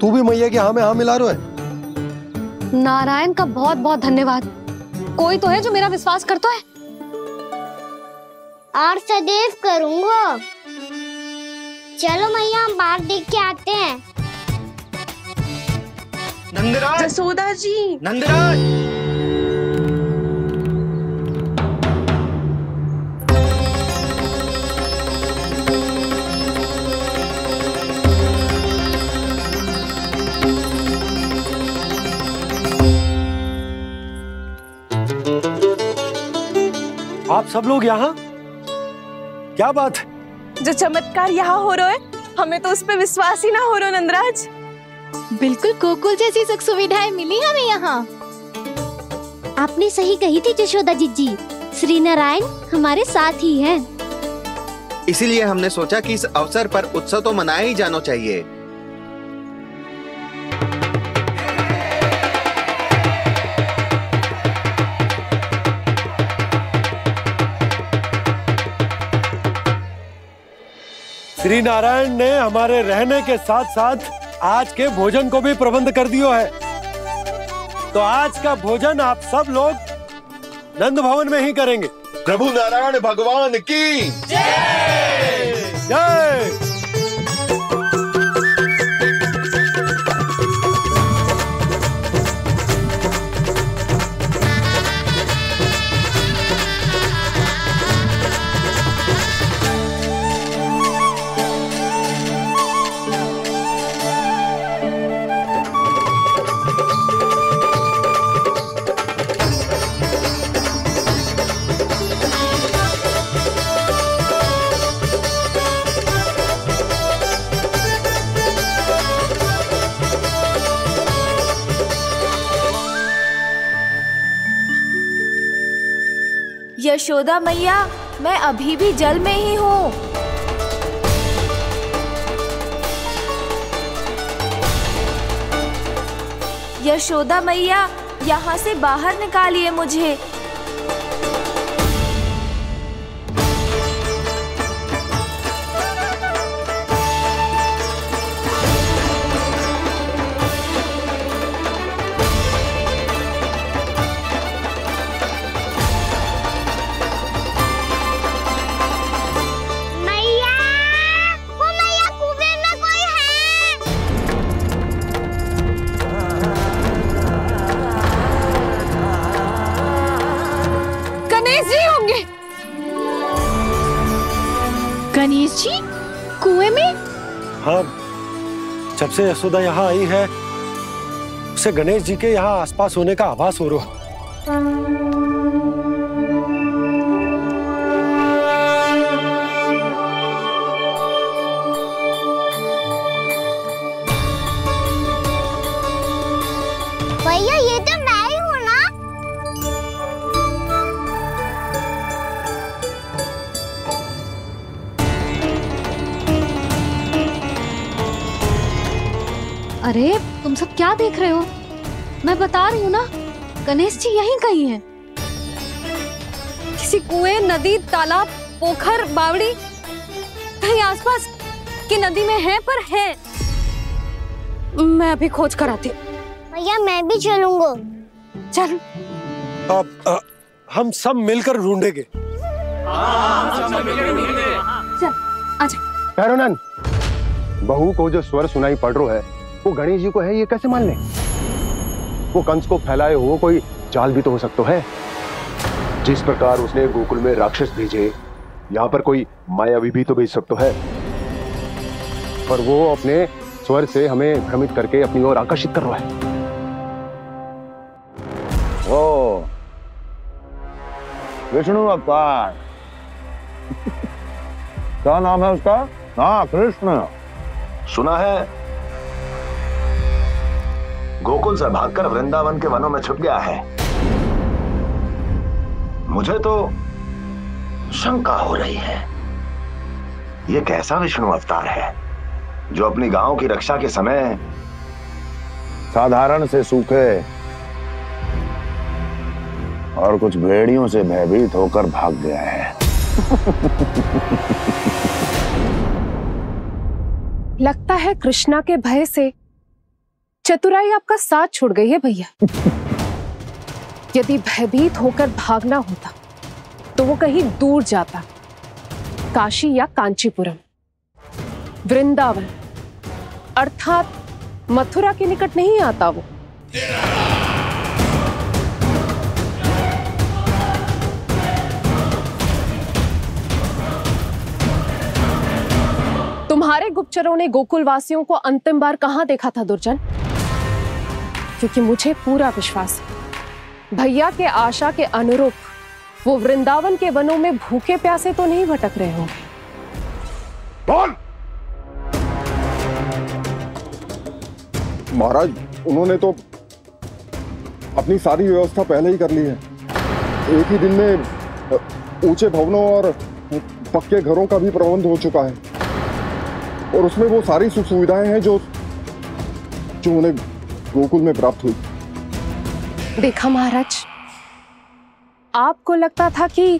तू भी मैया के हाँ में हाँ मिला रहा है। नारायण का बहुत बहुत धन्यवाद। कोई तो है जो मेरा विश्वास करता है। और सदैव करूंगा। चलो मैया हम बाहर देख के आते हैं। नंदराज, जसोदा जी, नंदराज। आप सब लोग यहाँ? क्या बात है? जो चमत्कार यहाँ हो रहा है, हमें तो उस पे विश्वास ही ना हो रहा नंदराज। बिल्कुल गोकुल जैसी सुख सुविधाएं मिली हमें यहाँ। आपने सही कही थी जशोदा जीजी, श्री नारायण हमारे साथ ही हैं। इसीलिए हमने सोचा कि इस अवसर पर उत्सव तो मनाया ही जाना चाहिए। श्री नारायण ने हमारे रहने के साथ साथ आज के भोजन को भी प्रबंध कर दिया है। तो आज का भोजन आप सब लोग नंद भवन में ही करेंगे। प्रभु नारायण भगवान की जय जय। यशोदा मैया, मैं अभी भी जल में ही हूँ। यशोदा मैया, यहाँ से बाहर निकालिए मुझे। गणेश जी कुएं में? हाँ, जब से यशोदा यहाँ आई है उसे गणेश जी के यहाँ आसपास होने का आभास हो रहा। भैया ये तो मैं ही हूँ ना। अरे तुम सब क्या देख रहे हो? मैं बता रही हूँ ना, गणेश जी यहीं कहीं हैं। किसी कुएं, नदी, तालाब, पोखर, बावड़ी कहीं आसपास की नदी में है, पर है। मैं अभी खोज कर आती हूँ। भैया मैं भी चलूंगा। चल। अब हम सब मिलकर ढूंढेंगे। चल आजा। भैरवनंद, बहू को जो स्वर सुनाई पड़ रहा है वो गणेश जी को है, ये कैसे मान ले? वो कंस को फैलाए हुए कोई चाल भी तो हो सकता है। जिस प्रकार उसने गोकुल में राक्षस भेजे, यहाँ पर कोई मायावी भी तो भेज सकता है। पर वो अपने स्वर से हमें भ्रमित करके अपनी ओर आकर्षित कर रहा है। ओ विष्णु अवतार। क्या नाम है उसका? हाँ, कृष्ण। सुना है गोकुल से भागकर वृंदावन के वनों में छुप गया है। मुझे तो शंका हो रही है, ये कैसा विष्णु अवतार है जो अपनी गांव की रक्षा के समय साधारण से सूखे और कुछ भेड़ियों से भयभीत होकर भाग गया है। लगता है कृष्णा के भय से चतुराई आपका साथ छोड़ गई है भैया। यदि भयभीत होकर भागना होता तो वो कहीं दूर जाता, काशी या कांचीपुरम, वृंदावन अर्थात मथुरा के निकट नहीं आता वो। तुम्हारे गुप्तचरों ने गोकुल वासियों को अंतिम बार कहां देखा था दुर्जन? क्योंकि मुझे पूरा विश्वास है भैया के आशा के अनुरूप वो वृंदावन के वनों में भूखे प्यासे तो नहीं भटक रहे होंगे। बोल! महाराज, उन्होंने तो अपनी सारी व्यवस्था पहले ही कर ली है। एक ही दिन में ऊंचे भवनों और पक्के घरों का भी प्रबंध हो चुका है, और उसमें वो सारी सुख सुविधाएं हैं जो उन्हें गोकुल में प्राप्त हुई। देखा महाराज, आपको लगता था कि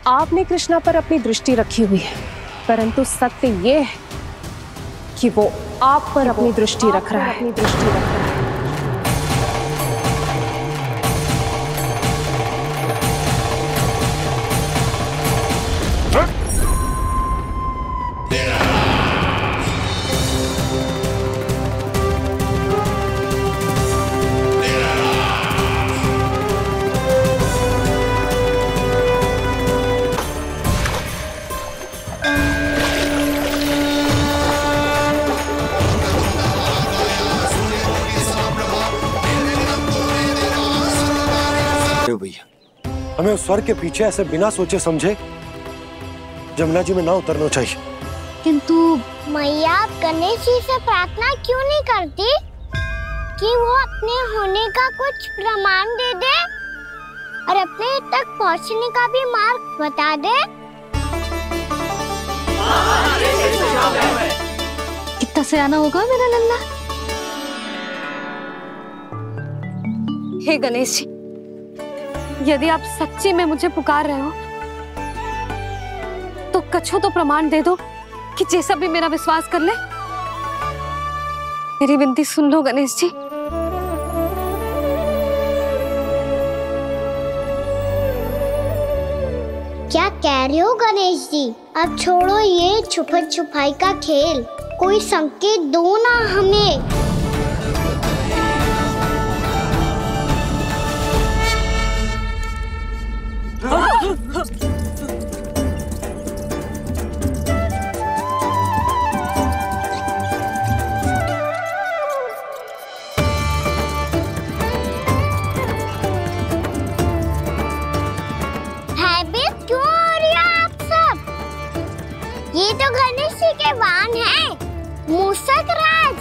आपने कृष्णा पर अपनी दृष्टि रखी हुई है, परंतु सत्य ये है कि वो आप पर अपनी दृष्टि रख रहा है। हमें उस स्वर के पीछे ऐसे बिना सोचे समझे जमुना जी में ना उतरना चाहिए। किंतु मैया गणेश जी से प्रार्थना क्यों नहीं करती कि वो अपने होने का कुछ प्रमाण दे दे और अपने तक पहुंचने का भी मार्ग बता दे? कितना सयाना होगा मेरा लल्ला। हे गणेश जी, यदि आप सच्ची में मुझे पुकार रहे हो तो कछो तो प्रमाण दे दो कि जैसा भी मेरा विश्वास कर ले। मेरी विनती सुन लो गणेश जी। क्या कह रहे हो गणेश जी? अब छोड़ो ये छुपन छुपाई का खेल, कोई संकेत दो ना हमें। ये तो गणेश जी के वाहन हैं, मूषक राज।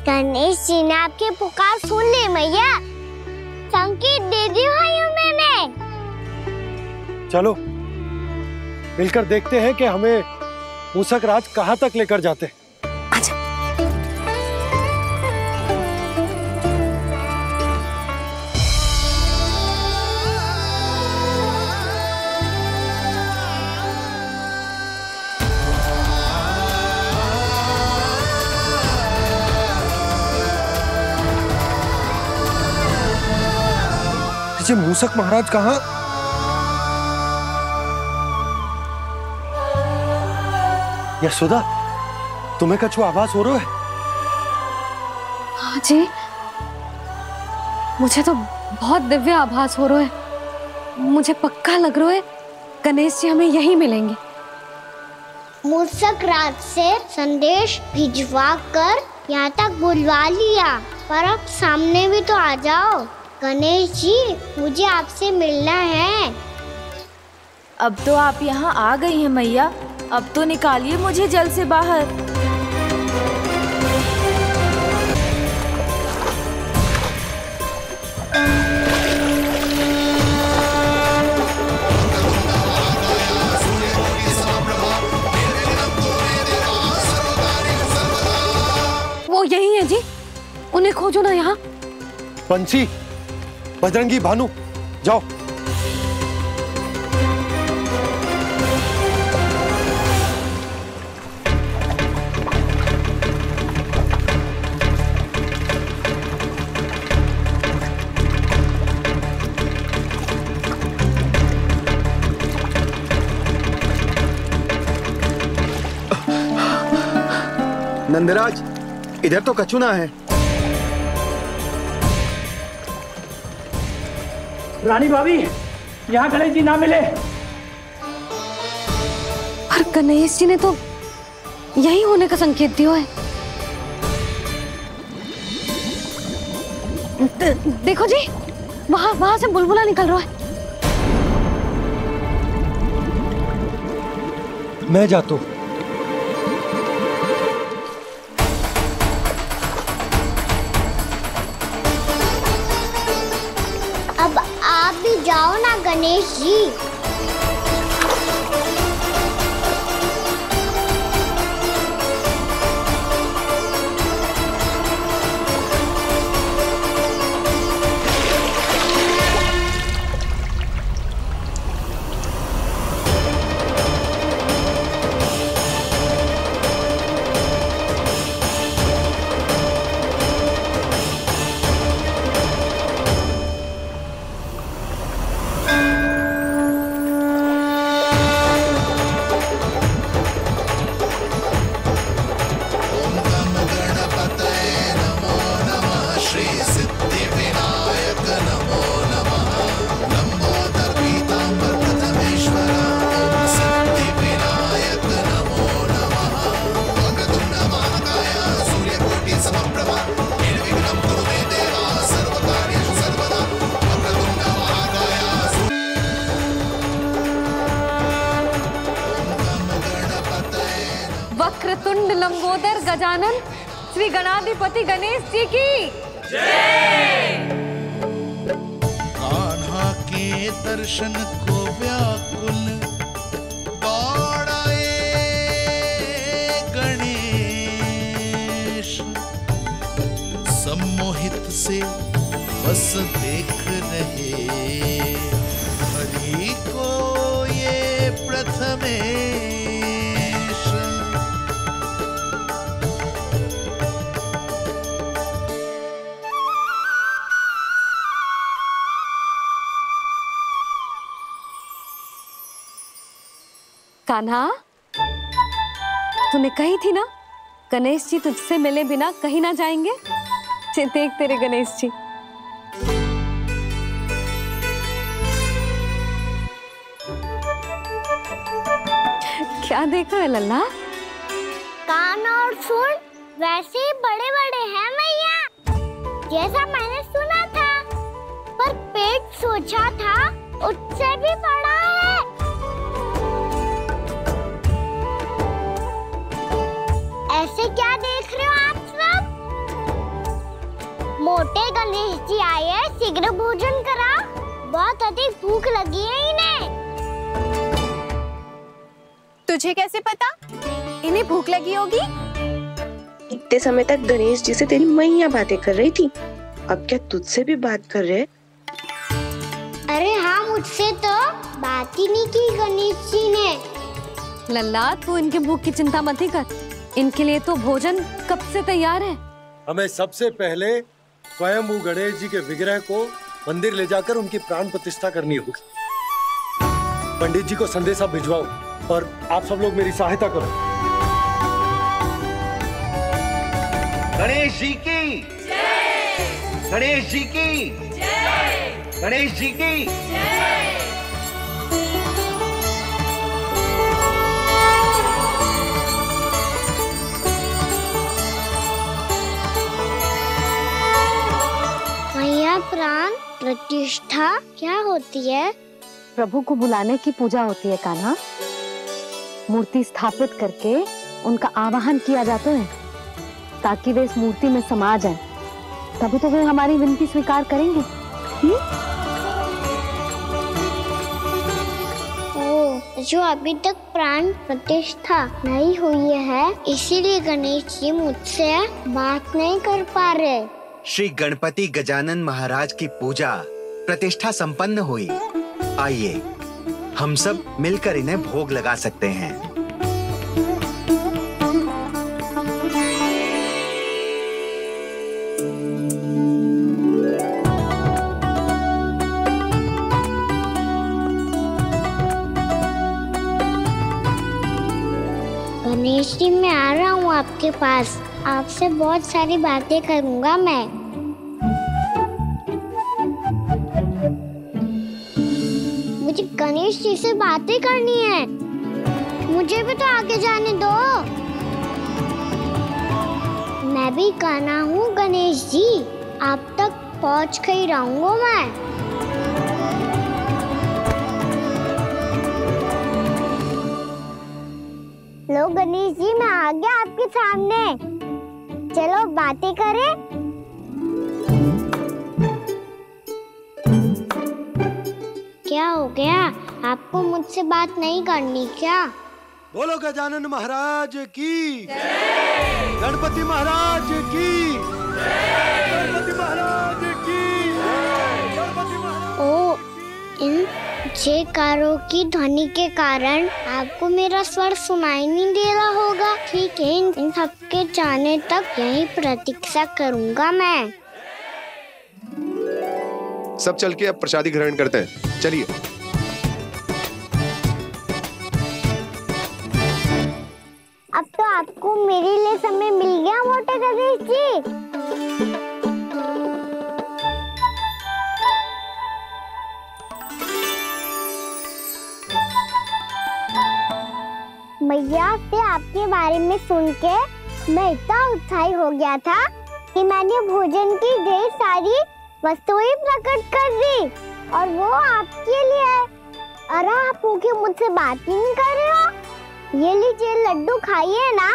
गणेश जी ने आपकी पुकार सुन ली मैया, संकेत दे दी भाइयों मैंने। चलो मिलकर देखते हैं कि हमें मूषक राज कहां तक लेकर जाते हैं। मूषक महाराज कहाँ? यशोदा, तुम्हें कछु आभास हो रहा है? हाँ जी, मुझे तो बहुत दिव्य आभास हो रहा है। मुझे पक्का लग रहा है गणेश जी हमें यहीं मिलेंगे। मूषक राज से संदेश भिजवा कर यहाँ तक बुलवा लिया, पर अब सामने भी तो आ जाओ। गणेश जी, मुझे आपसे मिलना है। अब तो आप यहाँ आ गई हैं मैया, अब तो निकालिए मुझे जल से बाहर। वो यही है जी, उन्हें खोजो ना यहाँ। पंछी, बजरंगी, भानु, जाओ। नंदराज, इधर तो कछुना है। रानी भाभी, यहाँ गणेश जी ना मिले। पर गणेश जी ने तो यही होने का संकेत दिया है। देखो जी, वहां से बुलबुला निकल रहा है। मैं जाता हूँ। अब आप भी जाओ ना गणेश जी। वक्रतुंड लंबोदर गजानन श्री गणाधिपति गणेश जी की जय। कान्हा के दर्शन को व्याकुल दौड़ाए गणेश, सम्मोहित से बस देख रहे हरि को ये प्रथमेश। कान्हा, तूने कही थी ना गणेश जी तुझसे मिले बिना कहीं ना जाएंगे। देख तेरे गणेश जी। क्या देख रहे लल्ला? कान और सुन वैसे ही बड़े बड़े हैं मैया, जैसा मैंने सुना था, पर पेट सोचा था उससे भी बड़ा है। ऐसे क्या देख रहे हो आप सब? मोटे गणेश जी आए हैं, शीघ्र भोजन करा, बहुत अधिक भूख लगी है इन्हें। तुझे कैसे पता इन्हें भूख लगी होगी? इतने समय तक गणेश जी से तेरी मैया बातें कर रही थी, अब क्या तुझसे भी बात कर रहे? अरे हाँ, मुझसे तो बात ही नहीं की गणेश जी ने। लल्ला, तू इनके भूख की चिंता मत ही कर, इनके लिए तो भोजन कब से तैयार है। हमें सबसे पहले स्वयं गणेश जी के विग्रह को मंदिर ले जाकर उनकी प्राण प्रतिष्ठा करनी होगी। पंडित जी को संदेशा भिजवाओ और आप सब लोग मेरी सहायता करो। गणेश जी की जय। गणेश जी की जय। गणेश जी की जय। मैया, प्राण प्रतिष्ठा क्या होती है? प्रभु को बुलाने की पूजा होती है कान्हा। मूर्ति स्थापित करके उनका आवाहन किया जाता है ताकि वे इस मूर्ति में समा जाएं। तभी तो वे हमारी विनती स्वीकार करेंगे। जो अभी तक प्राण प्रतिष्ठा नहीं हुई है, इसीलिए गणेश जी मुझसे बात नहीं कर पा रहे। श्री गणपति गजानन महाराज की पूजा प्रतिष्ठा संपन्न हुई। आइए हम सब मिलकर इन्हें भोग लगा सकते हैं। गणेश जी मैं आ रहा हूँ आपके पास, आपसे बहुत सारी बातें करूँगा मैं। मुझे गणेश जी से बातें करनी है, मुझे भी तो आगे जाने दो। मैं भी कान्हा हूँ गणेश जी, आप तक पहुँच कर ही रहूँगा मैं। लो गणेश जी मैं आ गया आपके सामने, चलो बातें करें। क्या हो गया, आपको मुझसे बात नहीं करनी क्या? बोलो गजानन महाराज की, गणपति महाराज की, गणपति महाराज की, गणपति महाराज। ओ, इन जयकारों की ध्वनि के कारण आपको मेरा स्वर सुनाई नहीं दे रहा होगा। ठीक है, इन सबके जाने तक यही प्रतीक्षा करूंगा मैं। सब चल के अब प्रसादी ग्रहण करते हैं, चलिए। अब तो आपको मेरे लिए समय मिल गया मोटे गणेश जी। मैया से आपके बारे में सुन के मैं इतना उत्साही हो गया था कि मैंने भोजन की ढेर सारी वस्तुएं प्रकट कर दी, और वो आपके लिए। अरे आप भूखे मुझसे बात ही नहीं कर रहे हो। ये लीजिए लड्डू खाइए ना।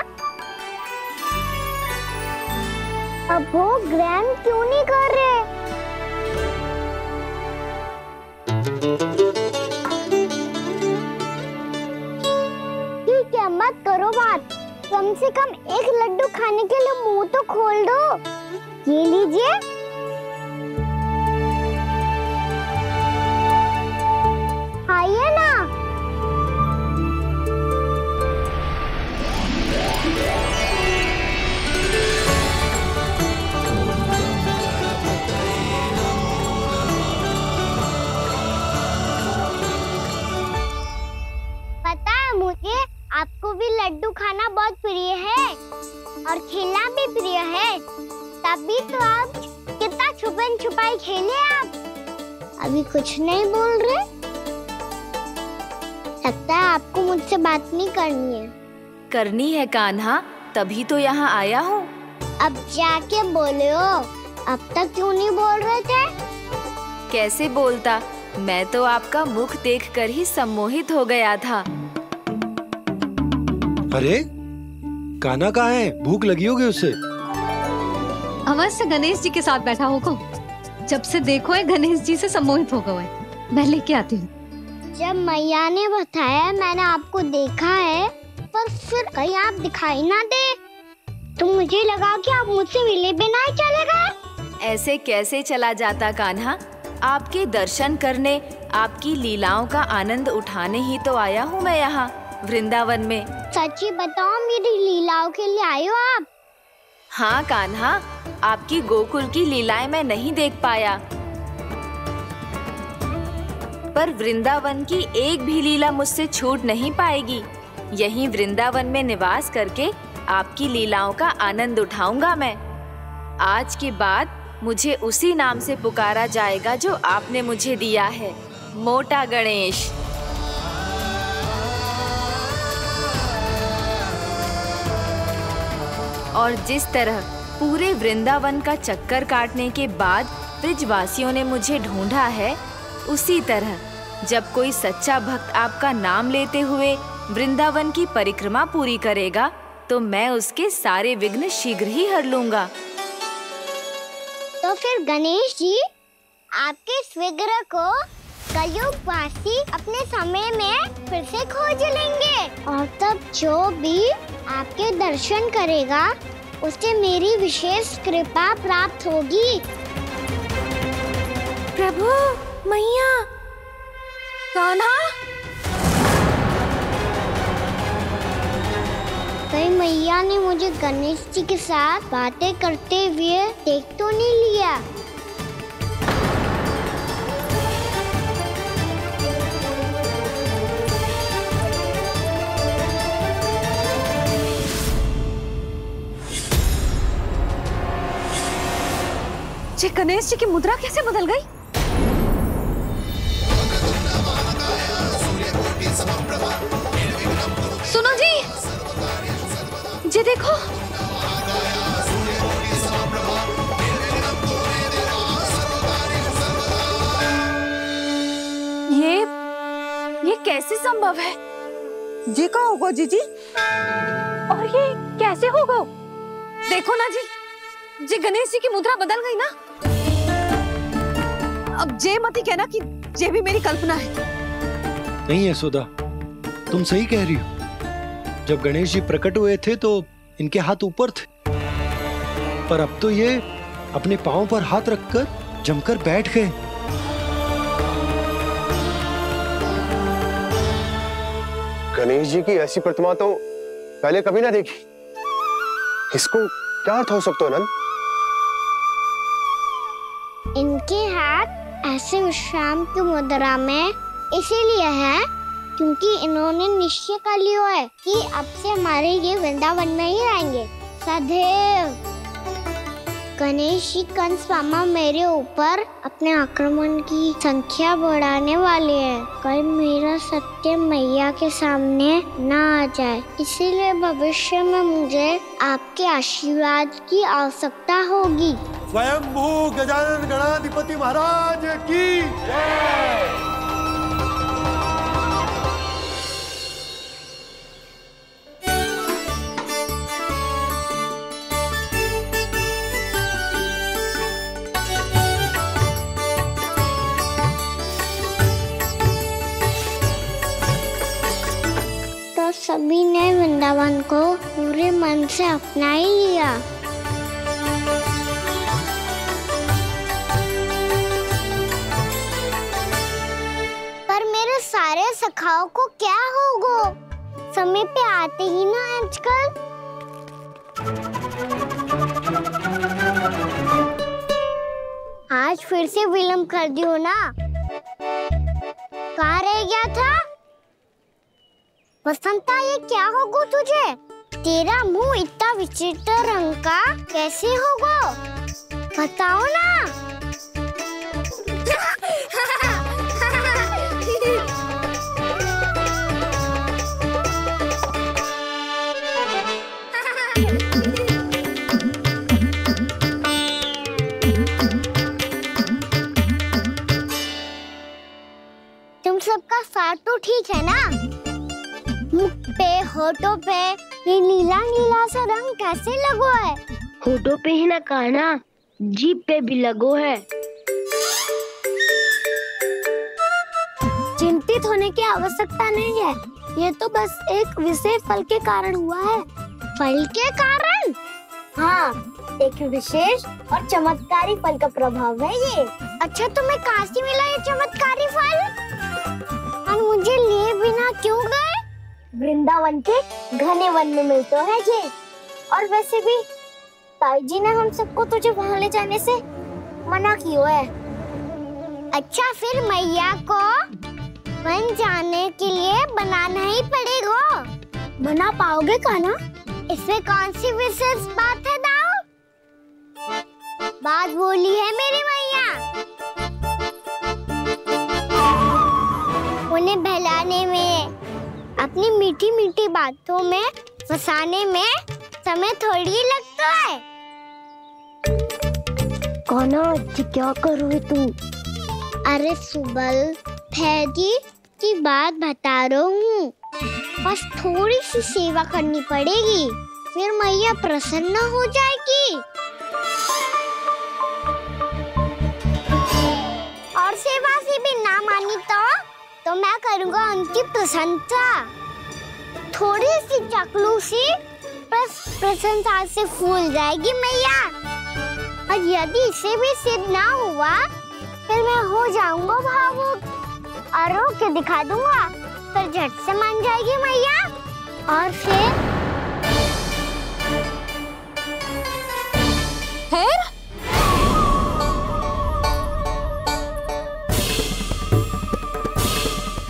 अब वो ग्रहण क्यों नहीं कर रहे? ठीक है, मत करो बात, कम से कम एक लड्डू खाने के लिए मुंह तो खोल दो। ये लीजिए। खाइए ना। पता है मुझे, आपको भी लड्डू खाना बहुत प्रिय है और खेलना भी प्रिय है, तभी तो आप कितना छुपन छुपाई खेले। आप अभी कुछ नहीं बोल रहे, लगता है आपको मुझसे बात नहीं करनी है। करनी है कान्हा, तभी तो यहाँ आया हूँ। अब जाके बोले हो, अब तक क्यों नहीं बोल रहे थे? कैसे बोलता, मैं तो आपका मुख देखकर ही सम्मोहित हो गया था। अरे कान्हा कहाँ है? भूख लगी होगी उससे। अवश्य गणेश जी के साथ बैठा होगा। जब से देखो है गणेश जी से सम्मोहित हो गए। मैं लेके आती हूँ। जब मैया ने बताया मैंने आपको देखा है, पर फिर कहीं आप दिखाई ना दे, तो मुझे लगा कि आप मुझसे मिले बिना ही चले गए। ऐसे कैसे चला जाता कान्हा, आपके दर्शन करने, आपकी लीलाओं का आनंद उठाने ही तो आया हूँ मैं यहाँ वृंदावन में। सच्ची बताओ, मेरी लीलाओं के लिए आए हो आप? हाँ कान्हा, आपकी गोकुल की लीलाएं मैं नहीं देख पाया, पर वृंदावन की एक भी लीला मुझसे छूट नहीं पाएगी। यहीं वृंदावन में निवास करके आपकी लीलाओं का आनंद उठाऊंगा मैं। आज के बाद मुझे उसी नाम से पुकारा जाएगा जो आपने मुझे दिया है, मोटा गणेश। और जिस तरह पूरे वृंदावन का चक्कर काटने के बाद ब्रिजवासियों ने मुझे ढूंढा है, उसी तरह जब कोई सच्चा भक्त आपका नाम लेते हुए वृंदावन की परिक्रमा पूरी करेगा, तो मैं उसके सारे विघ्न शीघ्र ही हर लूंगा। तो फिर गणेश जी, आपके इस विग्रह को कलयुगवासी अपने समय में फिर से खोज लेंगे, और तब जो भी आपके दर्शन करेगा उसे मेरी विशेष कृपा प्राप्त होगी। प्रभु, मैया, कान्हा। कहीं मैया ने मुझे गणेश जी के साथ बातें करते हुए देख तो नहीं लिया? जी गणेश जी की मुद्रा कैसे बदल गई? सुनो जी, जी देखो। ये कैसे संभव है? जी का होगा जीजी? और ये कैसे होगा? देखो ना जी, जी गणेश जी की मुद्रा बदल गई ना। अब जे मत ही कहना कि ये भी मेरी कल्पना है। नहीं है सुधा, तुम सही कह रही हो। जब गणेश जी प्रकट हुए थे तो इनके हाथ ऊपर थे, पर अब तो ये अपने पांव पर हाथ रखकर जमकर बैठ गए। गणेश जी की ऐसी प्रतिमा तो पहले कभी ना देखी। इसको क्या अर्थ हो सकता है नंद? इनके हाथ ऐसे विश्राम की मुद्रा में इसीलिए है क्योंकि इन्होंने निश्चय कर लिया है कि अब से हमारे ये वृंदावन में ही रहेंगे सदैव। गणेश जी कंस मामा मेरे ऊपर अपने आक्रमण की संख्या बढ़ाने वाले हैं। कल मेरा सत्य मैया के सामने ना आ जाए, इसीलिए भविष्य में मुझे आपके आशीर्वाद की आवश्यकता होगी। स्वयंभू गजानन गणाधिपति महाराज की जय। तो सभी ने वृंदावन को पूरे मन से अपना ही लिया। पर मेरे सारे सखाओं को क्या होगा? समय पे आते ही ना आजकल। आज फिर से विलंब कर दियो ना। कहाँ रह गया था? वसंता, ये क्या होगा तुझे? तेरा मुंह इतना विचित्र रंग का कैसे होगा? बताओ ना। तुम सबका साथ तो ठीक है ना? मुख पे, होठों पे ये नीला नीला सा रंग कैसे लगो है? होठों पे ही ना कहना, जीभ पे भी लगो है। चिंतित होने की आवश्यकता नहीं है, ये तो बस एक विशेष फल के कारण हुआ है। फल के कारण? हाँ, एक विशेष और चमत्कारी फल का प्रभाव है ये। अच्छा, तुम्हें कहाँ से मिला ये चमत्कारी फल? और मुझे लिए बिना क्यों गए? वृंदावन के घने वन में मिलता है ये। और वैसे भी ताई जी ने हम सबको तुझे वहाँ ले जाने से मना किया है। अच्छा, फिर मैया को वन जाने के लिए बनाना ही पड़ेगा। बना पाओगे कान्हा? इसमें कौन सी विशेष बात है दाऊ? बात बोली है मेरी मैया। उन्हें बहलाने में, अपनी मीठी मीठी बातों में फंसाने में समय थोड़ी लगता है। कान्हा, क्या करोगे तुम? अरे सुबल, फैदी की बात बता रहा हूँ। बस थोड़ी सी सेवा करनी पड़ेगी, फिर मैया प्रसन्न हो जाएगी। और सेवा से भी ना मानी तो मैं करूँगा उनकी प्रशंसा। थोड़ी सी चाकलूसी बस प्रशंसा से फूल जाएगी मैया। और यदि इसे भी सिद्ध ना हुआ, फिर मैं हो जाऊंगा भावुक और रो के दिखा दूंगा, फिर झट से मान जाएगी मैया। और फिर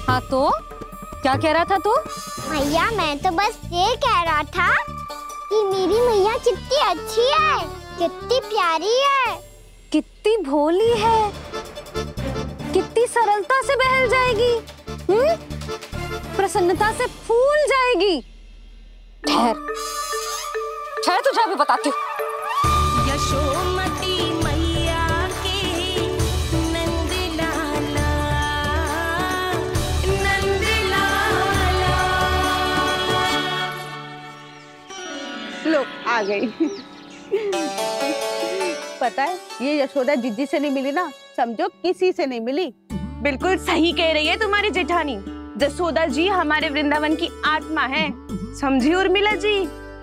हाँ, तो क्या कह रहा था तू? मैया, मैं तो बस ये कह रहा था कि मेरी मैया कितनी अच्छी है, कितनी प्यारी है। कितनी भोली है, कितनी सरलता से बहल जाएगी, प्रसन्नता से फूल जाएगी। ठहर ठहर, तुझे अभी बताती हूँ। यशोमती मैया के नंद लाला, नंद लाला। लो आ गई। पता है ये यशोदा जिज्जी से नहीं मिली ना, समझो किसी से नहीं मिली। बिल्कुल सही कह रही है तुम्हारी जेठानी। जसोदा जी हमारे वृंदावन की आत्मा है, समझी उर्मिला जी।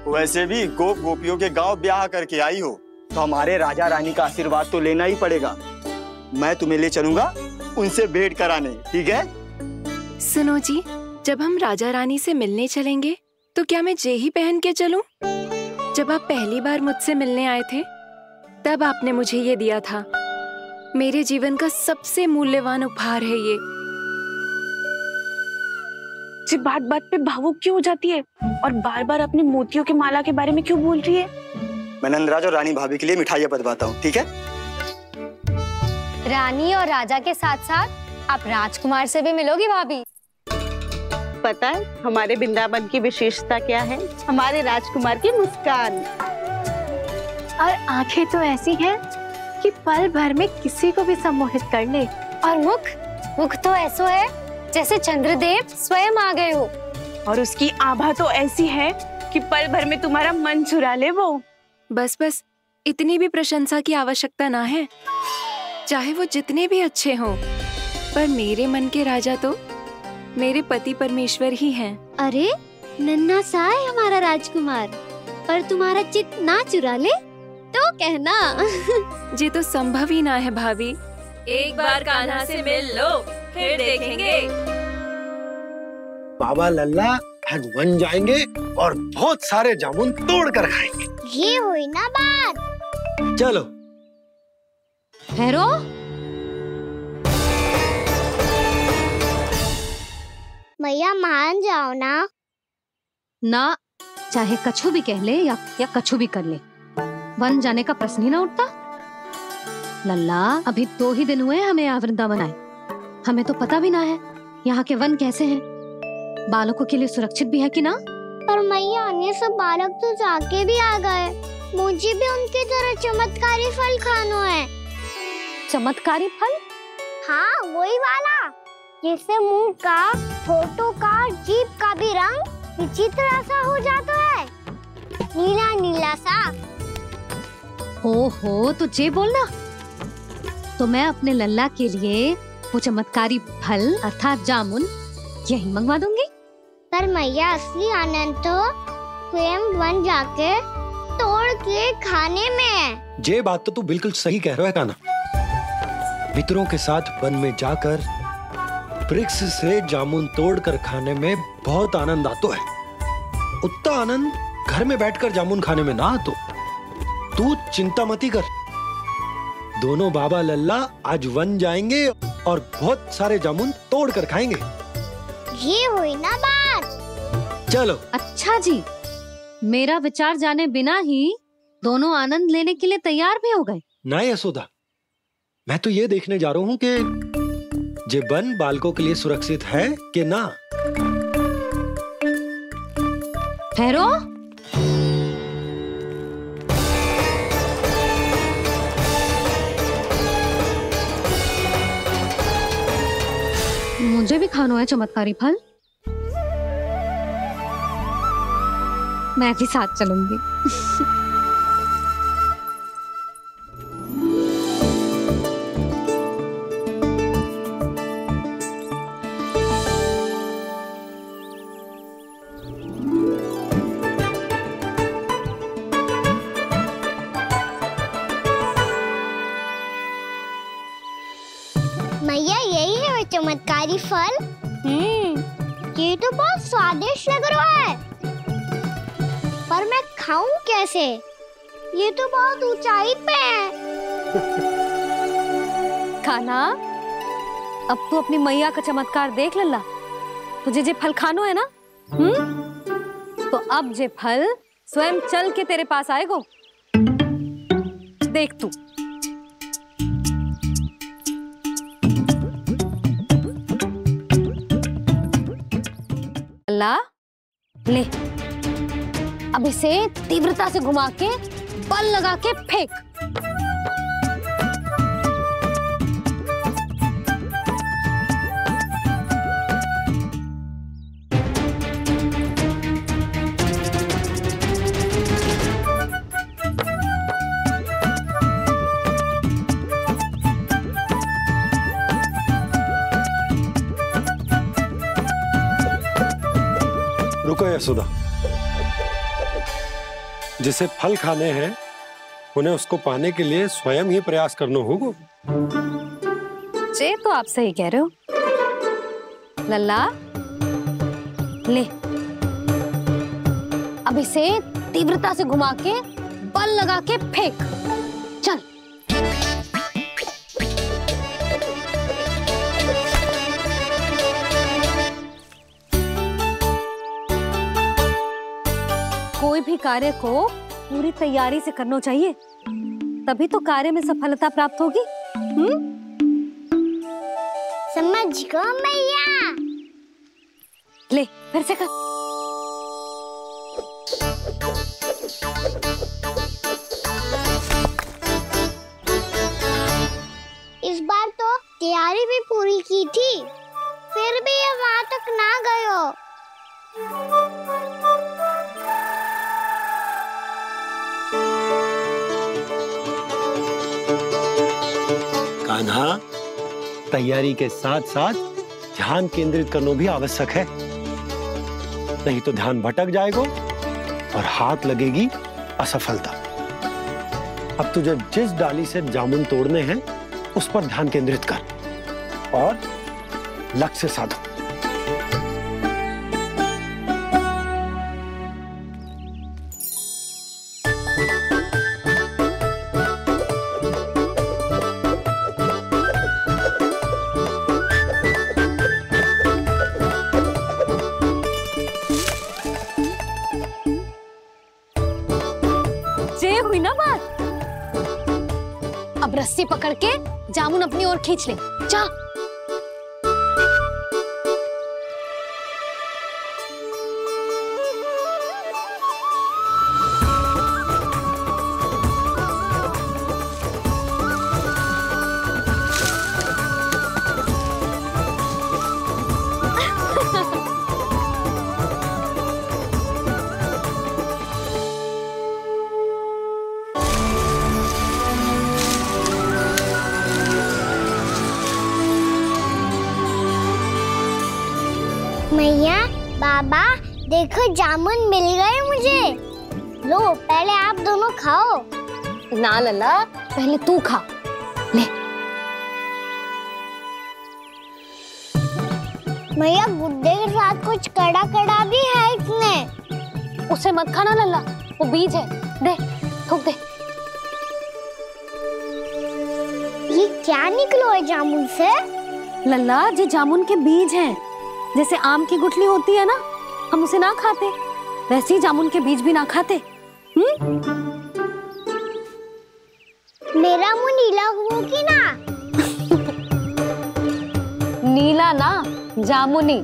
वैसे भी गोप गोपियों के गांव ब्याह करके आई हो तो हमारे राजा रानी का आशीर्वाद तो लेना ही पड़ेगा। मैं तुम्हें ले चलूंगा उनसे भेंट कराने, ठीक है? सुनो जी, जब हम राजा रानी से मिलने चलेंगे तो क्या मैं जे ही पहन के चलूं? जब आप पहली बार मुझसे मिलने आए थे तब आपने मुझे ये दिया था। मेरे जीवन का सबसे मूल्यवान उपहार है ये। जी बात बात पे भावुक क्यों हो जाती है और बार बार अपने मोतियों के माला के बारे में क्यों बोल रही है? मैं नंदराज और रानी भाभी के लिए मिठाइयाँ बंटवाता हूँ, ठीक है? रानी और राजा के साथ साथ आप राजकुमार से भी मिलोगी भाभी। पता है हमारे वृंदावन की विशेषता क्या है? हमारे राजकुमार की मुस्कान। और आंखें तो ऐसी हैं कि पल भर में किसी को भी सम्मोहित कर ले। और मुख तो ऐसा है जैसे चंद्रदेव स्वयं आ गए हो। और उसकी आभा तो ऐसी है कि पल भर में तुम्हारा मन चुरा ले वो। बस बस, इतनी भी प्रशंसा की आवश्यकता ना है। चाहे वो जितने भी अच्छे हों, पर मेरे मन के राजा तो मेरे पति परमेश्वर ही हैं। अरे नन्हा सा है हमारा राजकुमार, पर तुम्हारा चित्त ना चुरा ले तो कहना। ये तो संभव ही ना है भाभी। एक बार कान्हा से मिल लो, फिर देखेंगे। बाबा लल्ला आज वन जाएंगे और बहुत सारे जामुन तोड़ कर खाएंगे। ये हुई ना बात। चलो भैरो, मैया मान जाओ ना। चाहे कछु भी कह ले या कछु भी कर ले, वन जाने का प्रश्न ही ना उठता। लल्ला, अभी 2 ही दिन हुए हमें यहाँ वृंदावन आए। हमें तो पता भी ना है यहाँ के वन कैसे हैं, बालकों के लिए सुरक्षित भी है कि ना। पर मैया अन्य सब बालक तो जाके भी आ गए, मुझे भी उनकी तरह चमत्कारी फल खाना है। चमत्कारी फल? हाँ वही वाला, जिससे मुंह का, होठों का, जीभ का भी रंग विचित्र सा हो जाता है, नीला नीला सा। हो तो जे बोलना, तो मैं अपने लल्ला के लिए वो चमत्कारी फल अर्थात जामुन यही मंगवा दूंगी। पर मैया असली आनंद तो स्वयं वन जाके तोड़ के खाने में है। ये बात तो तू बिल्कुल सही कह रहा है कान्हा। मित्रों के साथ वन में जाकर वृक्ष से जामुन तोड़कर खाने में बहुत आनंद आता है। उतना आनंद घर में बैठकर जामुन खाने में ना आतो। तू चिंता मती कर, दोनों बाबा लल्ला आज वन जाएंगे और बहुत सारे जामुन तोड़कर खाएंगे। ये हुई ना बात। चलो। अच्छा जी, मेरा विचार जाने बिना ही दोनों आनंद लेने के लिए तैयार भी हो गए। ना यशोदा, मैं तो ये देखने जा रहा हूँ कि ये वन बालकों के लिए सुरक्षित है कि ना। भैरो, मुझे भी खाना है चमत्कारी फल। मैं भी साथ चलूंगी। मैया यही है वो चमत्कारी फल। ये तो बहुत स्वादिष्ट लग रहा है, पर मैं खाऊं कैसे? ये तो बहुत ऊंचाई पे है। खाना, अब तू अपनी मैया का चमत्कार देख लल्ला। तुझे जे फल खानो है ना, तो अब जे फल स्वयं चल के तेरे पास आएगो। देख तू, लल्ला ले, अब इसे तीव्रता से घुमा के बल लगा के फेंक। रुको यशोदा, जिसे फल खाने हैं उन्हें उसको पाने के लिए स्वयं ही प्रयास करना होगा। जे तो आप सही कह रहे हो लल्ला, ले अब इसे तीव्रता से घुमा के बल लगा के फेंक। चल। कोई भी कार्य को पूरी तैयारी से करना चाहिए, तभी तो कार्य में सफलता प्राप्त होगी। समझ गो मैया। ले फिर से कर। इस बार तो तैयारी भी पूरी की थी, फिर भी ये वहां तक ना गए हो। कान्हा, तैयारी के साथ साथ ध्यान केंद्रित करना भी आवश्यक है, नहीं तो ध्यान भटक जाएगा और हाथ लगेगी असफलता। अब तुझे जिस डाली से जामुन तोड़ने हैं उस पर ध्यान केंद्रित कर और लक्ष्य साधो। हुई ना बात, अब रस्सी पकड़ के जामुन अपनी ओर खींच ले। जा। मैया, बाबा देखो जामुन मिल गए मुझे। लो पहले आप दोनों खाओ। ना लल्ला, पहले तू खा। ले। मैया गुड्डे के साथ कुछ कड़ा कड़ा भी है इसमें। उसे मत खाना लल्ला, वो बीज है। दे, थूक दे। ये क्या निकलो है जामुन से? लल्ला, ये जामुन के बीज हैं। जैसे आम की गुठली होती है ना, हम उसे ना खाते, वैसे ही जामुन के बीज भी ना खाते। मेरा मुंह नीला हुआ कि ना? नीला ना, जामुनी,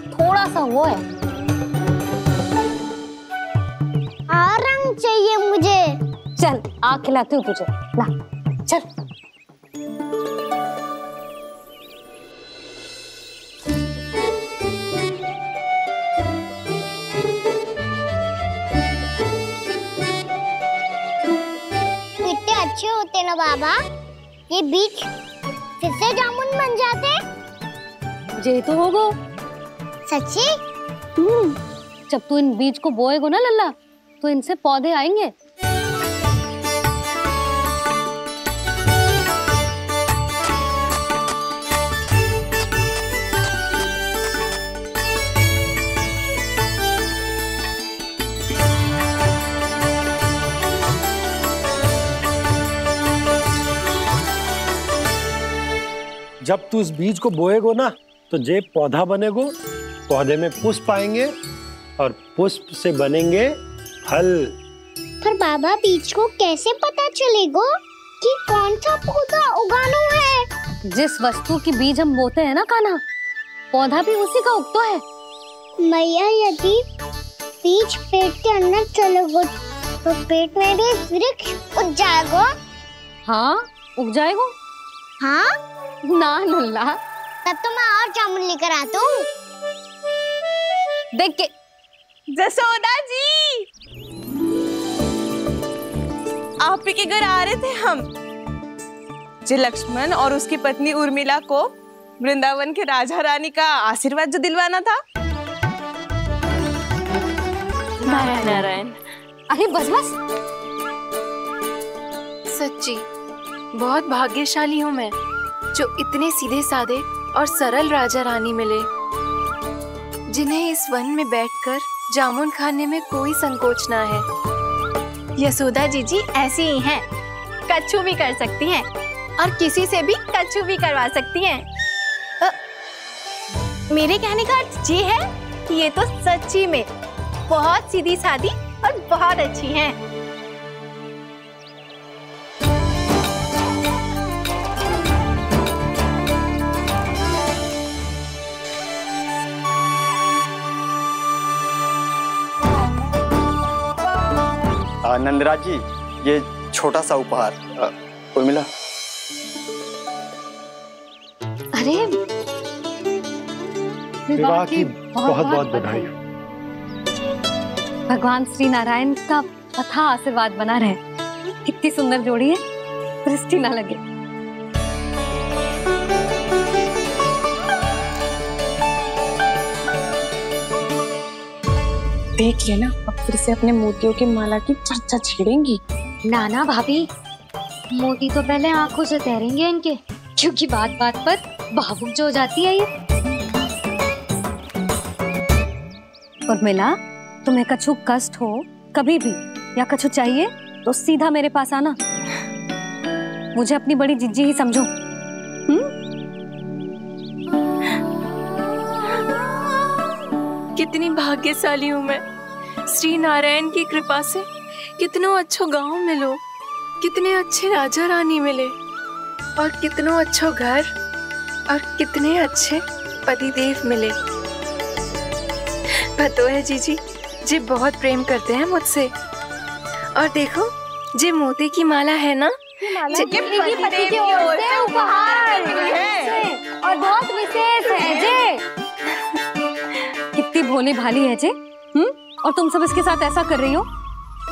थोड़ा सा वो है। और रंग चाहिए मुझे। चल, आ खिलाती हूँ तुझे। ला, चल। अच्छे होते ना बाबा, ये बीज फिर से जामुन बन जाते। जे तो होगो। सच्ची? जब तू इन बीज को बोएगो ना लल्ला, तो इनसे पौधे आएंगे। जब तू इस बीज को बोएगो ना, तो जे पौधा बनेगो, पौधे में पुष्प आएंगे और पुष्प से बनेंगे फल। पर बाबा बीज को कैसे पता चलेगा कि कौन सा पौधा उगाना है? जिस वस्तु की बीज हम बोते हैं ना कान्हा, पौधा भी उसी का उगता है। मैया यदि बीज पेट के अंदर चलेगा तो पेट में भी वृक्ष उग जाएगा। हाँ उग जाएगा। हाँ ना नल्ला, तब तो मैं और जामुन लेकर आता हूँ। देख के जसोदा जी, आप ही के घर आ रहे थे हम। जो लक्ष्मण और उसकी पत्नी उर्मिला को वृंदावन के राजा रानी का आशीर्वाद जो दिलवाना था। नारायण नारायण। अरे बस बस। सच्ची बहुत भाग्यशाली हूँ मैं, जो इतने सीधे साधे और सरल राजा रानी मिले, जिन्हें इस वन में बैठकर जामुन खाने में कोई संकोच ना है। यशोदा जी ऐसी ही हैं, कच्छू भी कर सकती हैं और किसी से भी कच्छू भी करवा सकती हैं। मेरे कहने का अर्थ ये है कि ये तो सच्ची में बहुत सीधी सादी और बहुत अच्छी हैं। नंदराज जी, ये छोटा सा उपहार। उर्मिला। अरे विवाह की बहुत बहुत बधाई। भगवान श्री नारायण का अथाह आशीर्वाद बना रहे। कितनी सुंदर जोड़ी है, दृष्टि ना लगे। देख लेना, अब फिर से अपने मोतियों की माला की चर्चा छेड़ेंगी। नाना भाभी, मोती तो पहले आंखों से तैरेंगे इनके, क्योंकि बात बात पर भावुक जो हो जाती है ये। उर्मिला, तुम्हें कछु कष्ट हो कभी भी या कछु चाहिए तो सीधा मेरे पास आना। मुझे अपनी बड़ी जिज्जी ही समझो। कितनी भाग्यशाली हूँ मैं, श्री नारायण की कृपा से कितनों अच्छो गांव मिलो, कितने अच्छे राजा रानी मिले और कितनों अच्छो घर और कितने अच्छे पतिदेव मिले। पतो है जीजी जी बहुत प्रेम करते हैं मुझसे। और देखो जे मोती की माला है ना, पति की ओर से उपहार है और बहुत विशेष है जे। कितनी भोली भाली है जे। और तुम सब इसके साथ ऐसा कर रही हो।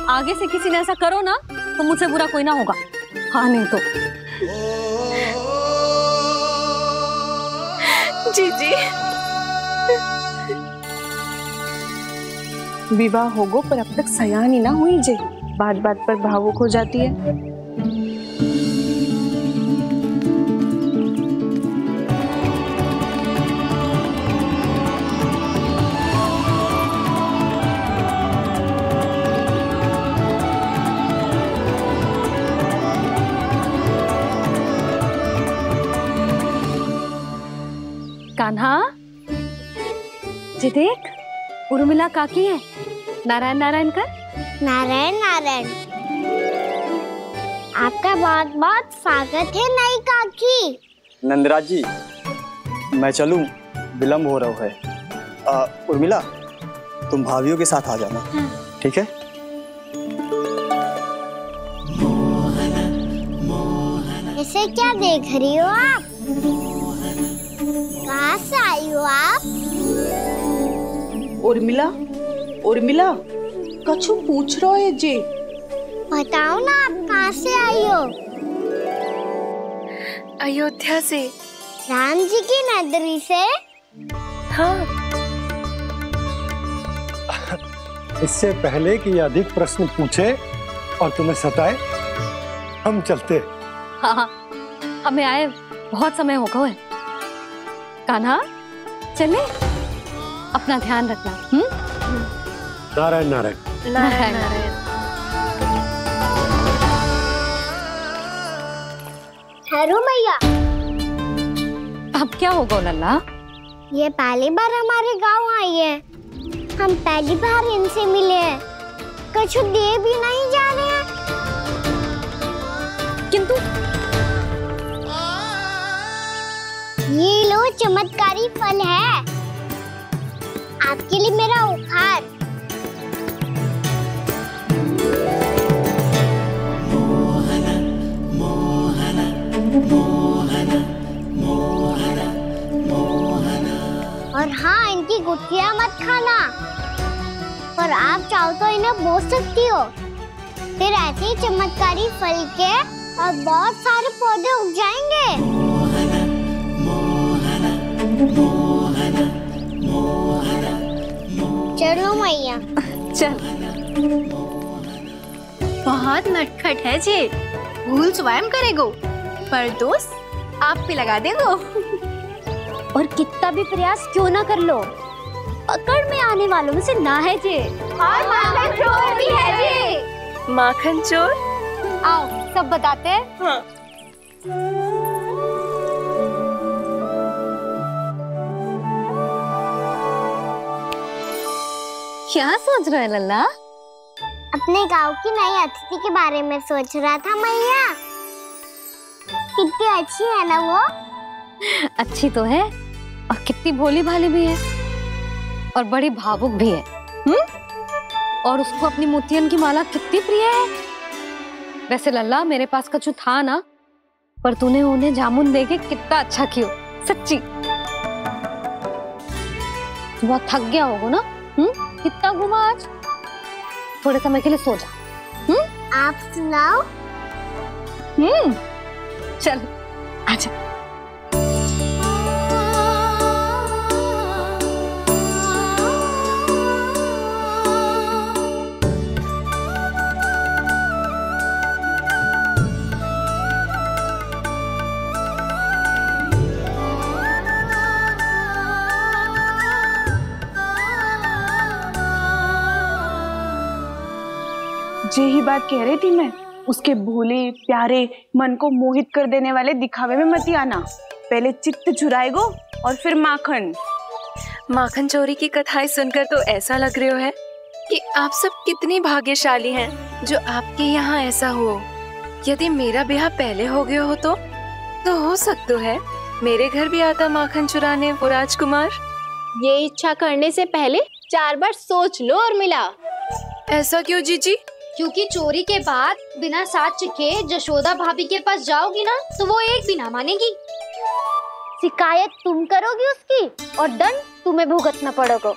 आगे से किसी ने ऐसा करो ना तो मुझसे बुरा कोई ना होगा। हाँ नहीं तो जीजी। विवाह होगो पर अब तक सयान ही ना हुई जे, बात बात पर भावुक हो जाती है। कान्हा जी देख, उर्मिला काकी है। नारायण नारायण कर। नारायण नारायण। आपका बहुत बहुत स्वागत है नई काकी। नंदराज जी, मैं चलूं, विलम्ब हो रहा है। उर्मिला, तुम भाभियों के साथ आ जाना, ठीक है? इसे क्या देख रही हो आप? कहाँ से आई हो आप? उर्मिला, उर्मिला, कछु पूछ रहा है जी। बताओ ना आप कहाँ से आई हो? अयोध्या से। राम जी की नगरी से? हाँ। इससे पहले कि ये अधिक प्रश्न पूछे और तुम्हें सताए, हम चलते। हाँ, हमें आए बहुत समय हो गया है। कान्हा चले, अपना ध्यान रखना। नारायण नारायण। नारायण नारायण। हेलो मैया। अब क्या होगा लल्ला? ये पहली बार हमारे गांव आई है। हम पहली बार इनसे मिले हैं। कुछ दे भी नहीं जा रहे हैं। किंतु ये लो चमत्कारी फल है। आपके लिए मेरा उपहार। और हाँ, इनकी गुठलियां मत खाना। पर आप चाहो तो इन्हें बो सकती हो। फिर ऐसे ही चमत्कारी फल के और बहुत सारे पौधे उग जाएंगे। चलो मैया। चल। बहुत नटखट है जी, भूल स्वयं करेगो, पर दोस्त आप पे लगा देगो। और कितना भी प्रयास क्यों ना कर लो, पकड़ में आने वालों में से ना है जी। और माखन चोर भी है जी। माखन चोर? आओ सब बताते हैं। हाँ। क्या सोच रहे हैं लल्ला? अपने गांव की नई अतिथि के बारे में सोच रहा था मैया। कितनी अच्छी है ना वो? अच्छी तो है और कितनी भोली भाली भी है और बड़ी भावुक भी है। और उसको अपनी मोतियन की माला कितनी प्रिय है। वैसे लल्ला, मेरे पास कछु था ना, पर तूने उन्हें जामुन देके कितना अच्छा किया, सच्ची। तू बहुत थक गया होगा ना? कितना घूमा आज? थोड़े समय के लिए सो जा। आप सुनाओ। चल आजा। यही बात कह रही थी मैं, उसके भोले प्यारे मन को मोहित कर देने वाले दिखावे में मत आना। पहले चित्त चुराएगो और फिर माखन। माखन चोरी की कथाएं सुनकर तो ऐसा लग रहा है कि आप सब कितनी भाग्यशाली हैं जो आपके यहाँ ऐसा हो। यदि मेरा ब्याह पहले हो गया हो तो हो सकता है मेरे घर भी आता माखन चुराने वो राजकुमार। ये इच्छा करने से पहले 4 बार सोच लो और मिला। ऐसा क्यों जीजी? क्योंकि चोरी के बाद बिना साथ चिखे जशोदा भाभी के पास जाओगी ना तो वो एक भी ना मानेगी। शिकायत तुम करोगी उसकी और दंड तुम्हें भुगतना पड़ेगा।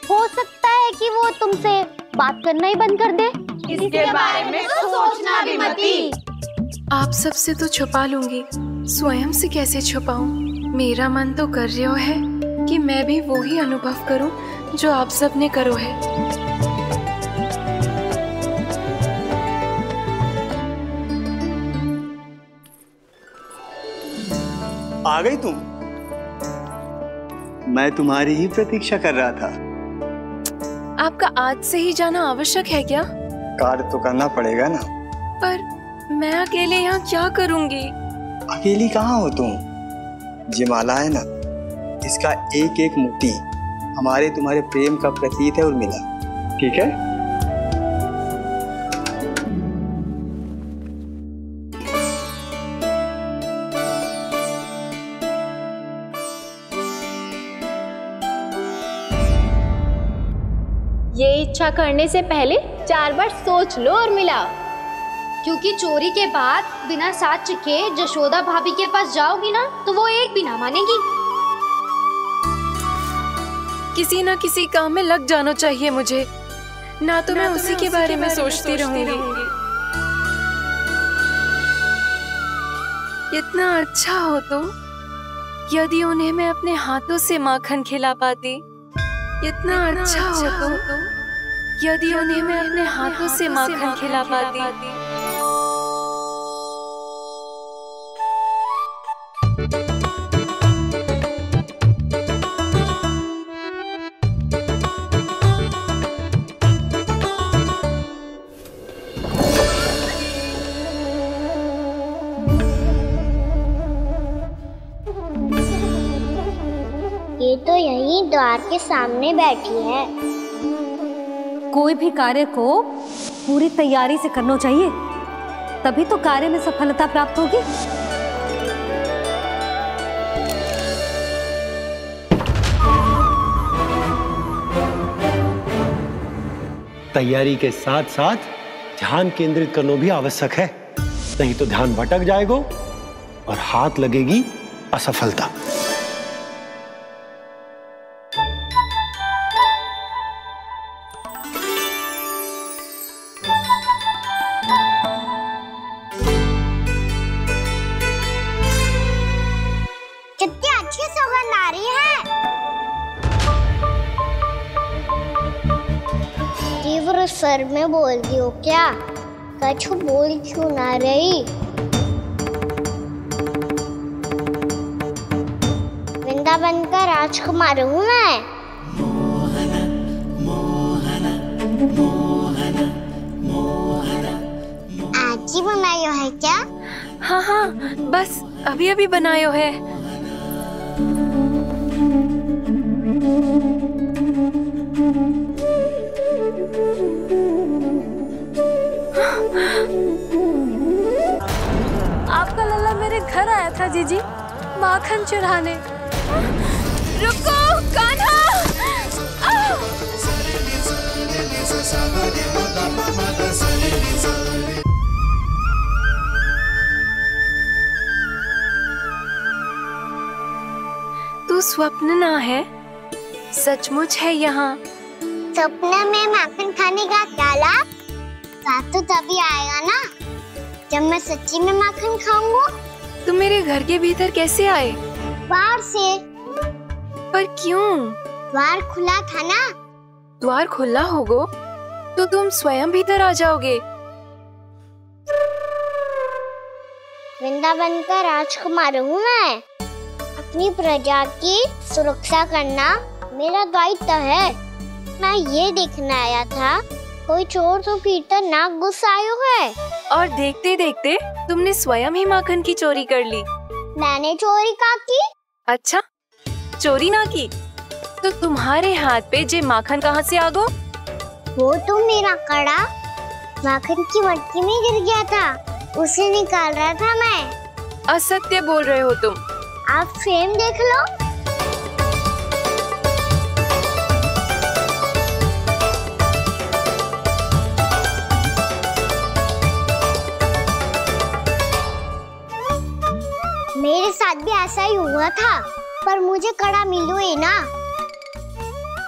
हो सकता है कि वो तुमसे बात करना ही बंद कर दे। इसके बारे में तो सोचना भी मती। आप सबसे तो छुपा लूंगी, स्वयं से कैसे छुपाऊं? मेरा मन तो कर रहा है कि मैं भी वो ही अनुभव करूं जो आप सब ने करो है। आ गई तुम? मैं तुम्हारी ही प्रतीक्षा कर रहा था। आपका आज से ही जाना आवश्यक है क्या? कार्य तो करना पड़ेगा ना। पर मैं अकेले यहाँ क्या करूँगी? अकेली कहाँ हो तुम? ये माला है ना, इसका एक एक मोती हमारे तुम्हारे प्रेम का प्रतीक है उर्मिला, ठीक है? ये इच्छा करने से पहले 4 बार सोच लो और मिला। क्योंकि चोरी के बाद बिना साथ चिखे जशोदा भाभी के पास जाओगी ना तो वो एक भी ना मानेगी। किसी ना किसी काम में लग जाना चाहिए मुझे, ना तो मैं उसी के बारे में सोचती रहूंगी। इतना अच्छा हो तो यदि उन्हें मैं अपने हाथों से माखन खिला पाती। इतना अच्छा हो तो यदि उन्हें मैं अपने हाथों से माखन खिला पाती। ये तो यहीं द्वार के सामने बैठी है। कोई भी कार्य को पूरी तैयारी से करना चाहिए, तभी तो कार्य में सफलता प्राप्त होगी। तैयारी के साथ साथ ध्यान केंद्रित करना भी आवश्यक है, नहीं तो ध्यान भटक जाएगा और हाथ लगेगी असफलता। कितनी अच्छी सौगंध आ रही है। तीव्र स्वर में बोलती हो क्या? कछु बोल क्यों ना रही? वृंदावन का राजकुमार हूँ मैं। आज ही बनायो है क्या? हाँ हाँ, बस अभी अभी बनायो है। आपका लल्ला मेरे घर आया था जीजी, माखन चढ़ाने। रुको कान्हा! तू स्वप्न ना है, सचमुच है यहाँ। सपने में माखन खाने का क्या लाभ? रात तो तभी आएगा ना जब मैं सच्ची में माखन खाऊंगा। तुम मेरे घर के भीतर कैसे आए? बाहर से। पर क्यों? द्वार खुला था ना। द्वार खुला होगा तो तुम स्वयं भीतर आ जाओगे। वृंदावन का राजकुमार हूँ मैं। अपनी प्रजा की सुरक्षा करना मेरा दायित्व है। मैं ये देखने आया था कोई चोर तो भीतर ना घुस आयो है। और देखते देखते तुमने स्वयं ही माखन की चोरी कर ली। मैंने चोरी का की? अच्छा, चोरी ना की तो तुम्हारे हाथ पे जे माखन कहाँ से आ गो? वो तो मेरा कड़ा माखन की मटकी में गिर गया था, उसे निकाल रहा था मैं। असत्य बोल रहे हो तुम। आप स्वयं देख लो। मेरे साथ भी ऐसा ही हुआ था, पर मुझे कड़ा मिलो ही ना,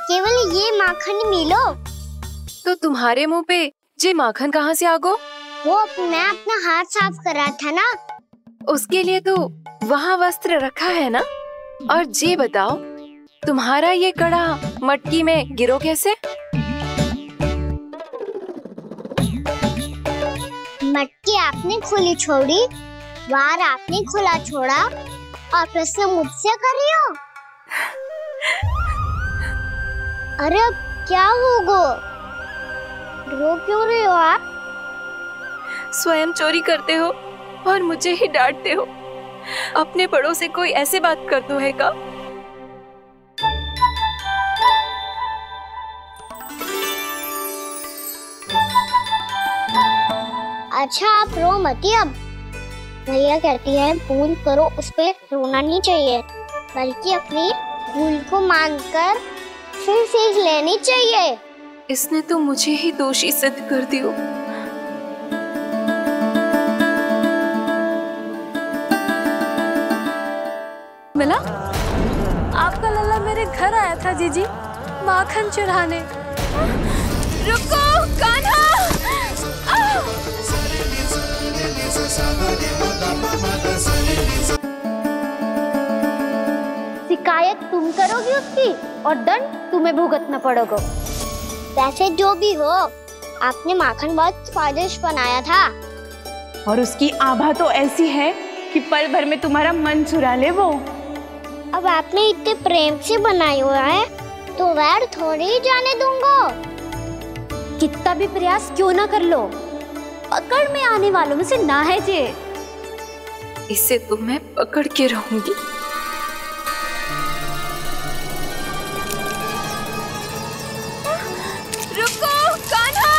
केवल ये माखन मिलो। तो तुम्हारे मुंह पे जे माखन कहाँ से आ गो? वो मैं अपना हाथ साफ कर रहा था ना। उसके लिए तो वहाँ वस्त्र रखा है ना। और जे बताओ, तुम्हारा ये कड़ा मटकी में गिरो कैसे? मटकी आपने खुली छोड़ी, द्वार आपने खुला छोड़ा और प्रश्न मुझसे कर रही हो? अरे अब क्या होगा? रो क्यों रहे हो आप? स्वयं चोरी करते हो और मुझे ही डांटते हो। अपने बड़ों से कोई ऐसे बात कर दो है का? अच्छा आप रो मती। अब भैया कहती है भूल करो, उस पे रोना नहीं चाहिए, बल्कि अपनी भूल को मानकर फिर सीख लेनी चाहिए। इसने तो मुझे ही दोषी सिद्ध कर दिया। मिला? आपका लल्ला मेरे घर आया था जीजी, माखन चढ़ाने। रुको कान्हा! शिकायत तुम करोगी उसकी और दंड तुम्हें भुगतना पड़ेगा। वैसे जो भी हो, आपने माखन बहुत स्वादिष्ट बनाया था। और उसकी आभा तो ऐसी है कि पल भर में तुम्हारा मन चुरा ले वो। अब आपने इतने प्रेम से बनाया हुआ है तो वैर थोड़ी ही जाने दूंगा। कितना भी प्रयास क्यों ना कर लो, पकड़ में आने वालों में से ना है जे। इसे तो मैं पकड़ के रहूंगी। रुको कान्हा!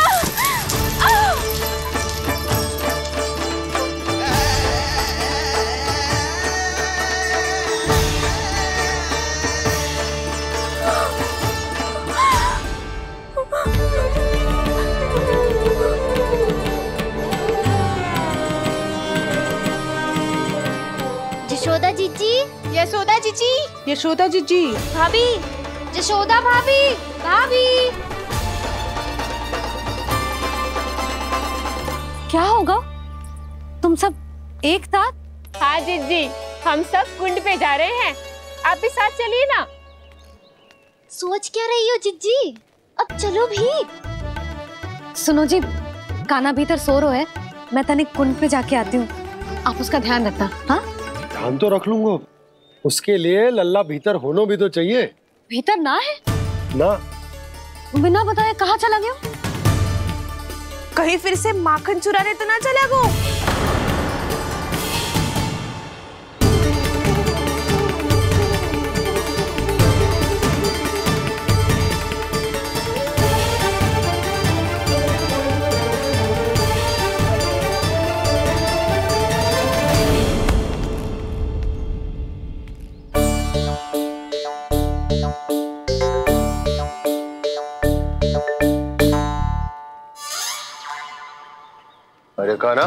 यशोदा जीजी, यशोदा जीजी, भाभी, यशोदा भाभी, भाभी। क्या होगा? तुम सब एक साथ? हाँ जीजी, हम सब कुंड पे जा रहे हैं, आप भी साथ चलिए ना। सोच क्या रही हो जिज्जी? अब चलो भी। सुनो जी, कान्हा भीतर सो रहा है, मैं तनिक कुंड पे जाके आती हूँ, आप उसका ध्यान रखना। हाँ, ध्यान तो रख लूंगा, उसके लिए लल्ला भीतर होना भी तो चाहिए। भीतर ना है ना, बिना बताए कहाँ चला गया? कहीं फिर से माखन चुराने तो ना चला गो? अरे कान्हा,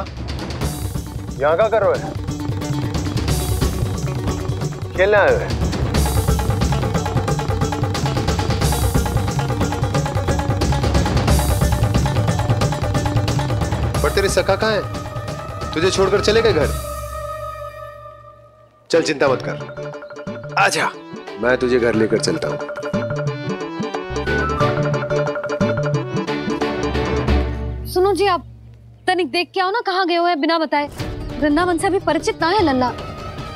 यहाँ क्या कर रहे हो? खेलने आए हुए? पर तेरे सखा कहाँ है? तुझे छोड़कर चले गए घर? चल चिंता मत कर, आजा, मैं तुझे घर लेकर चलता हूँ। सुनो जी, आप तनिक देख के आओ ना, कहाँ गए हुए हैं बिना बताए। वृंदावन से अभी परिचित ना है लल्ला,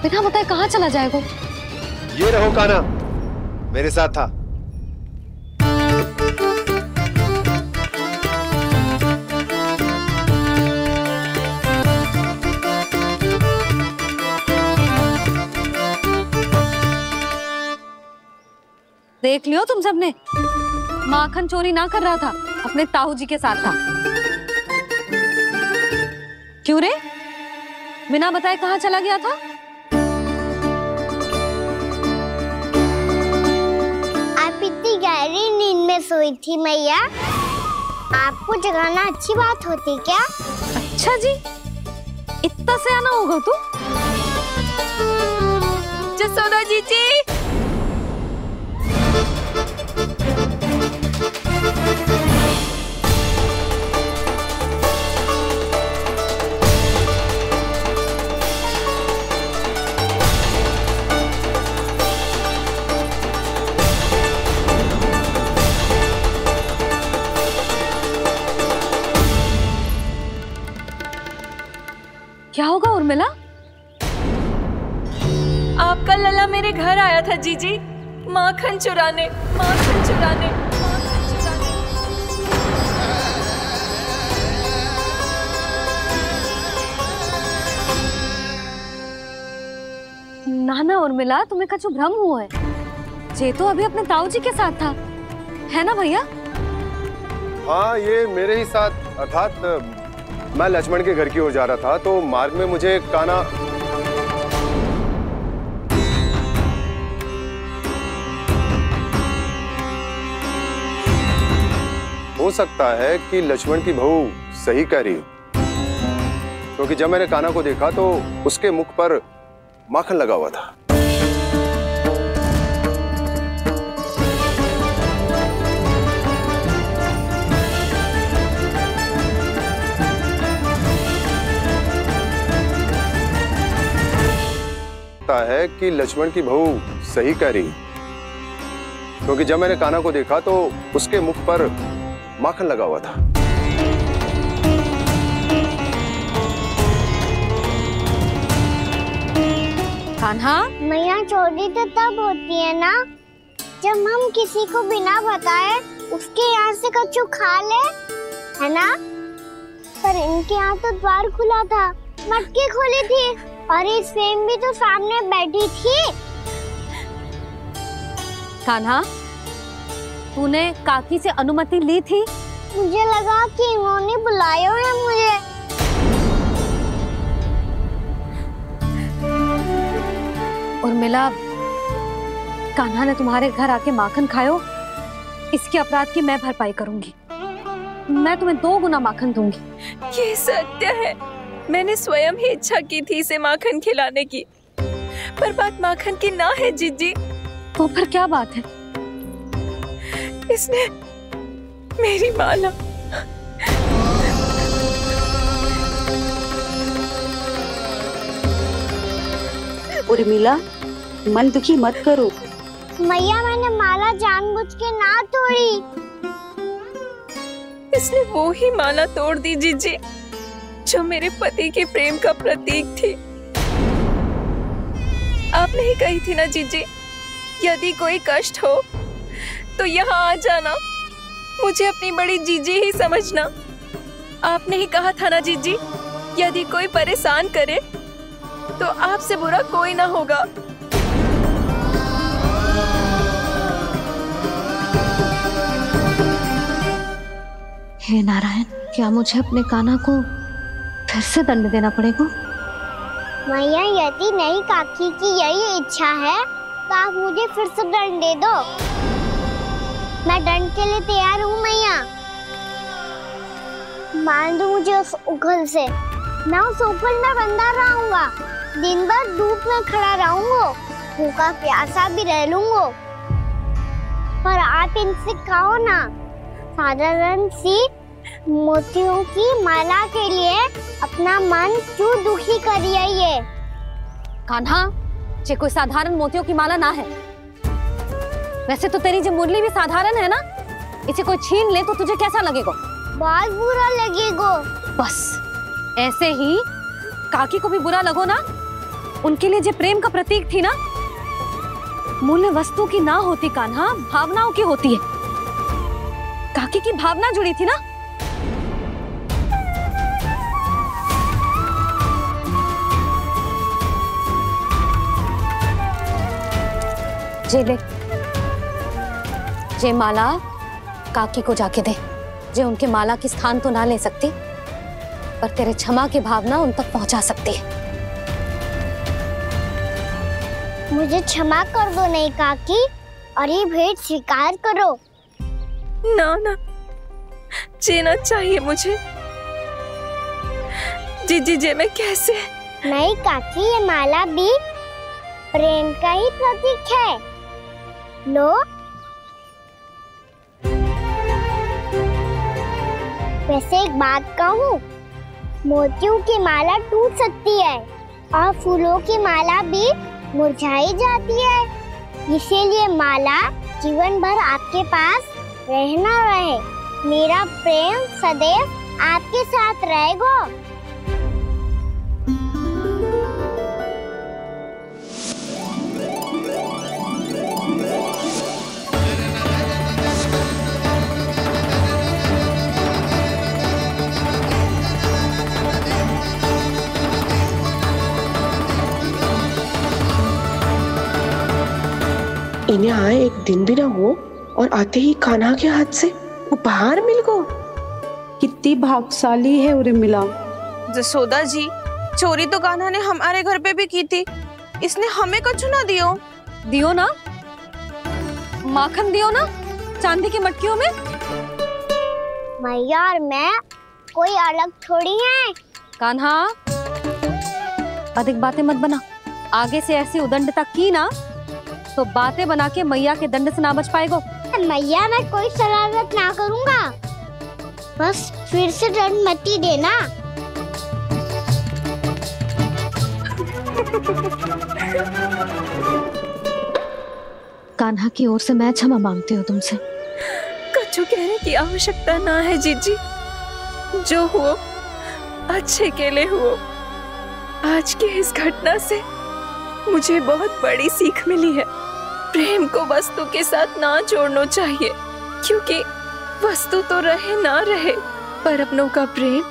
बिना बताए कहाँ चला जाएगा? ये रहो कान्हा, मेरे साथ था। देख लियो तुम सबने, माखन चोरी ना कर रहा था, अपने ताऊ जी के साथ था। क्यों रे, बिना बताए कहाँ चला गया था? आप इतनी गहरी नींद में सोई थी मैया, आपको जगाना अच्छी बात होती क्या? अच्छा जी, इतना सयाना होगा तू? यशोदा जीजी, क्या होगा उर्मिला? आपका लल्ला मेरे घर आया था जीजी, माखन चुराने, माखन चुराने, माखन चुराने। ना ना उर्मिला, तुम्हें कछु भ्रम हुआ है, ये तो अभी अपने ताऊ जी के साथ था, है ना भैया? हाँ, ये मेरे ही साथ, अर्थात मैं लक्ष्मण के घर की ओर जा रहा था, तो मार्ग में मुझे कान्हा हो सकता है कि लक्ष्मण की बहू सही कह रही हो, क्योंकि जब मैंने कान्हा को देखा तो उसके मुख पर माखन लगा हुआ था। है कि लक्ष्मण की बहू सही कह रही, क्योंकि जब मैंने कान्हा को देखा तो उसके मुख पर माखन लगा हुआ था। कान्हा, मैया चोरी तो तब होती है ना जब हम किसी को बिना बताए उसके यहाँ से कछु खा ले, है ना? पर इनके यहाँ तो द्वार खुला था, मटकी खुली थी और इस फेम भी तो सामने बैठी थी। कान्हा, तूने काकी से अनुमति ली थी? मुझे लगा कि इन्होंने बुलाया है मुझे। उर्मिला, कान्हा ने तुम्हारे घर आके माखन खायो, इसके अपराध की मैं भरपाई करूंगी। मैं तुम्हें 2 गुना माखन दूंगी। ये सत्य है, मैंने स्वयं ही इच्छा की थी इसे माखन खिलाने की, पर बात माखन की ना है जीजी। तो फिर क्या बात है? इसने मेरी माला उर्मिला, मन दुखी मत करो। मैया मैंने माला जानबूझ के ना तोड़ी। इसने वो ही माला तोड़ दी जीजी जो मेरे पति के प्रेम का प्रतीक थी। आपने ही कही थी ना जीजी, यदि कोई कष्ट हो तो यहाँ आ जाना, मुझे अपनी बड़ी जीजी ही समझना। आपने ही कहा था ना जीजी, यदि कोई परेशान करे तो आपसे बुरा कोई ना होगा। हे नारायण, क्या मुझे अपने कान्हा को फिर से दंड देना पड़ेगा? मैया यदि नहीं काकी की यही इच्छा है तो आप मुझे फिर से दंड दे दो। मैं दंड के लिए तैयार हूँ मैया। मान दो मुझे उस उखल से, मैं उस उखल में बंधा रहूंगा, दिन भर धूप में खड़ा रहूंगा, भूखा प्यासा भी रह लूंगा। पर आप इनसे कहो ना, साधारण सी मोतियों की माला के लिए अपना मन क्यों दुखी करिए ये? कान्हा, ये कोई साधारण मोतियों की माला ना है। वैसे तो तेरी जो मुरली भी साधारण है ना, इसे कोई छीन ले तो तुझे कैसा लगेगा? बहुत बुरा लगेगा। बस ऐसे ही काकी को भी बुरा लगो ना। उनके लिए जो प्रेम का प्रतीक थी ना, मूल्य वस्तु की ना होती कान्हा, भावनाओं की होती है। काकी की भावना जुड़ी थी ना। जे ले, जे माला काकी को जाके दे। जे उनके माला की स्थान तो ना ले सकती, पर तेरे क्षमा की भावना उन तक पहुंचा सकती है। मुझे क्षमा कर दो नहीं काकी, और ये भेंट स्वीकार करो। ना ना, जीना चाहिए मुझे। जीजी जे मैं कैसे? नहीं काकी, ये माला भी प्रेम का ही प्रतीक है। लो। वैसे एक बात कहूँ, मोतियों की माला टूट सकती है और फूलों की माला भी मुरझाई जाती है। इसीलिए माला जीवन भर आपके पास रहना रहे। मेरा प्रेम सदैव आपके साथ रहेगा। इन्हें आए एक दिन भी ना हो और आते ही कान्हा के हाथ से उपहार मिल गो। कितनी भाग्यशाली है उर्मिला। जसोदा जी, चोरी तो कान्हा ने हमारे घर पे भी की थी। इसने हमें कछु ना दियो। दियो ना, माखन दियो ना, चांदी की मटकियों में। मैया और मैं कोई अलग थोड़ी हैं। कान्हा, अधिक बातें मत बना। आगे से ऐसी उदंडता की ना तो बातें बना के मैया के दंड से ना बच पाएगो। मैया, मैं कोई शरारत ना करूंगा, बस फिर से दंड मत ही देना। कान्हा की ओर से मैं क्षमा मांगती हूँ तुमसे। कछु कहने की आवश्यकता ना है जीजी। जो हुआ अच्छे के लिए हुआ। आज की इस घटना से मुझे बहुत बड़ी सीख मिली है। प्रेम को वस्तु के साथ ना जोड़ना चाहिए, क्योंकि वस्तु तो रहे ना रहे, पर अपनों का प्रेम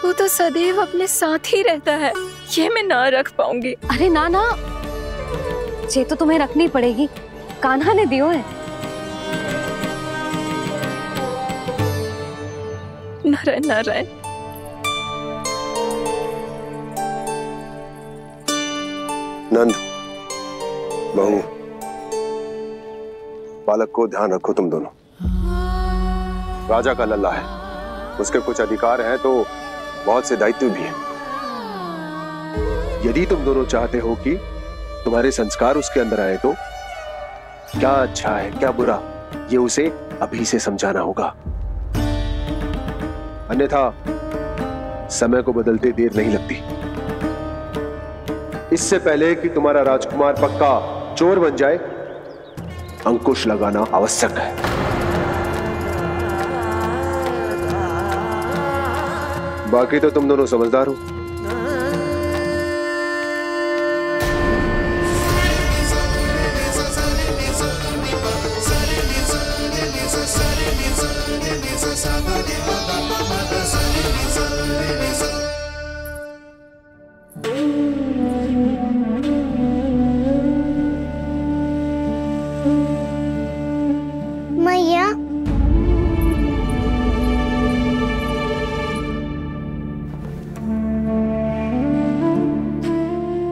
वो तो सदैव अपने साथ ही रहता है। ये मैं ना रख पाऊंगी। अरे ना ना, ये तो तुम्हें रखनी पड़ेगी। कान्हा ने दियो है। नारायण नारायण। नंद, बहू, बालक को ध्यान रखो तुम दोनों। राजा का लल्ला है, उसके कुछ अधिकार हैं तो बहुत से दायित्व भी हैं। यदि तुम दोनों चाहते हो कि तुम्हारे संस्कार उसके अंदर आए तो क्या अच्छा है क्या बुरा, ये उसे अभी से समझाना होगा, अन्यथा समय को बदलते देर नहीं लगती। इससे पहले कि तुम्हारा राजकुमार पक्का चोर बन जाए, अंकुश लगाना आवश्यक है। बाकी तो तुम दोनों समझदार हो। मैया,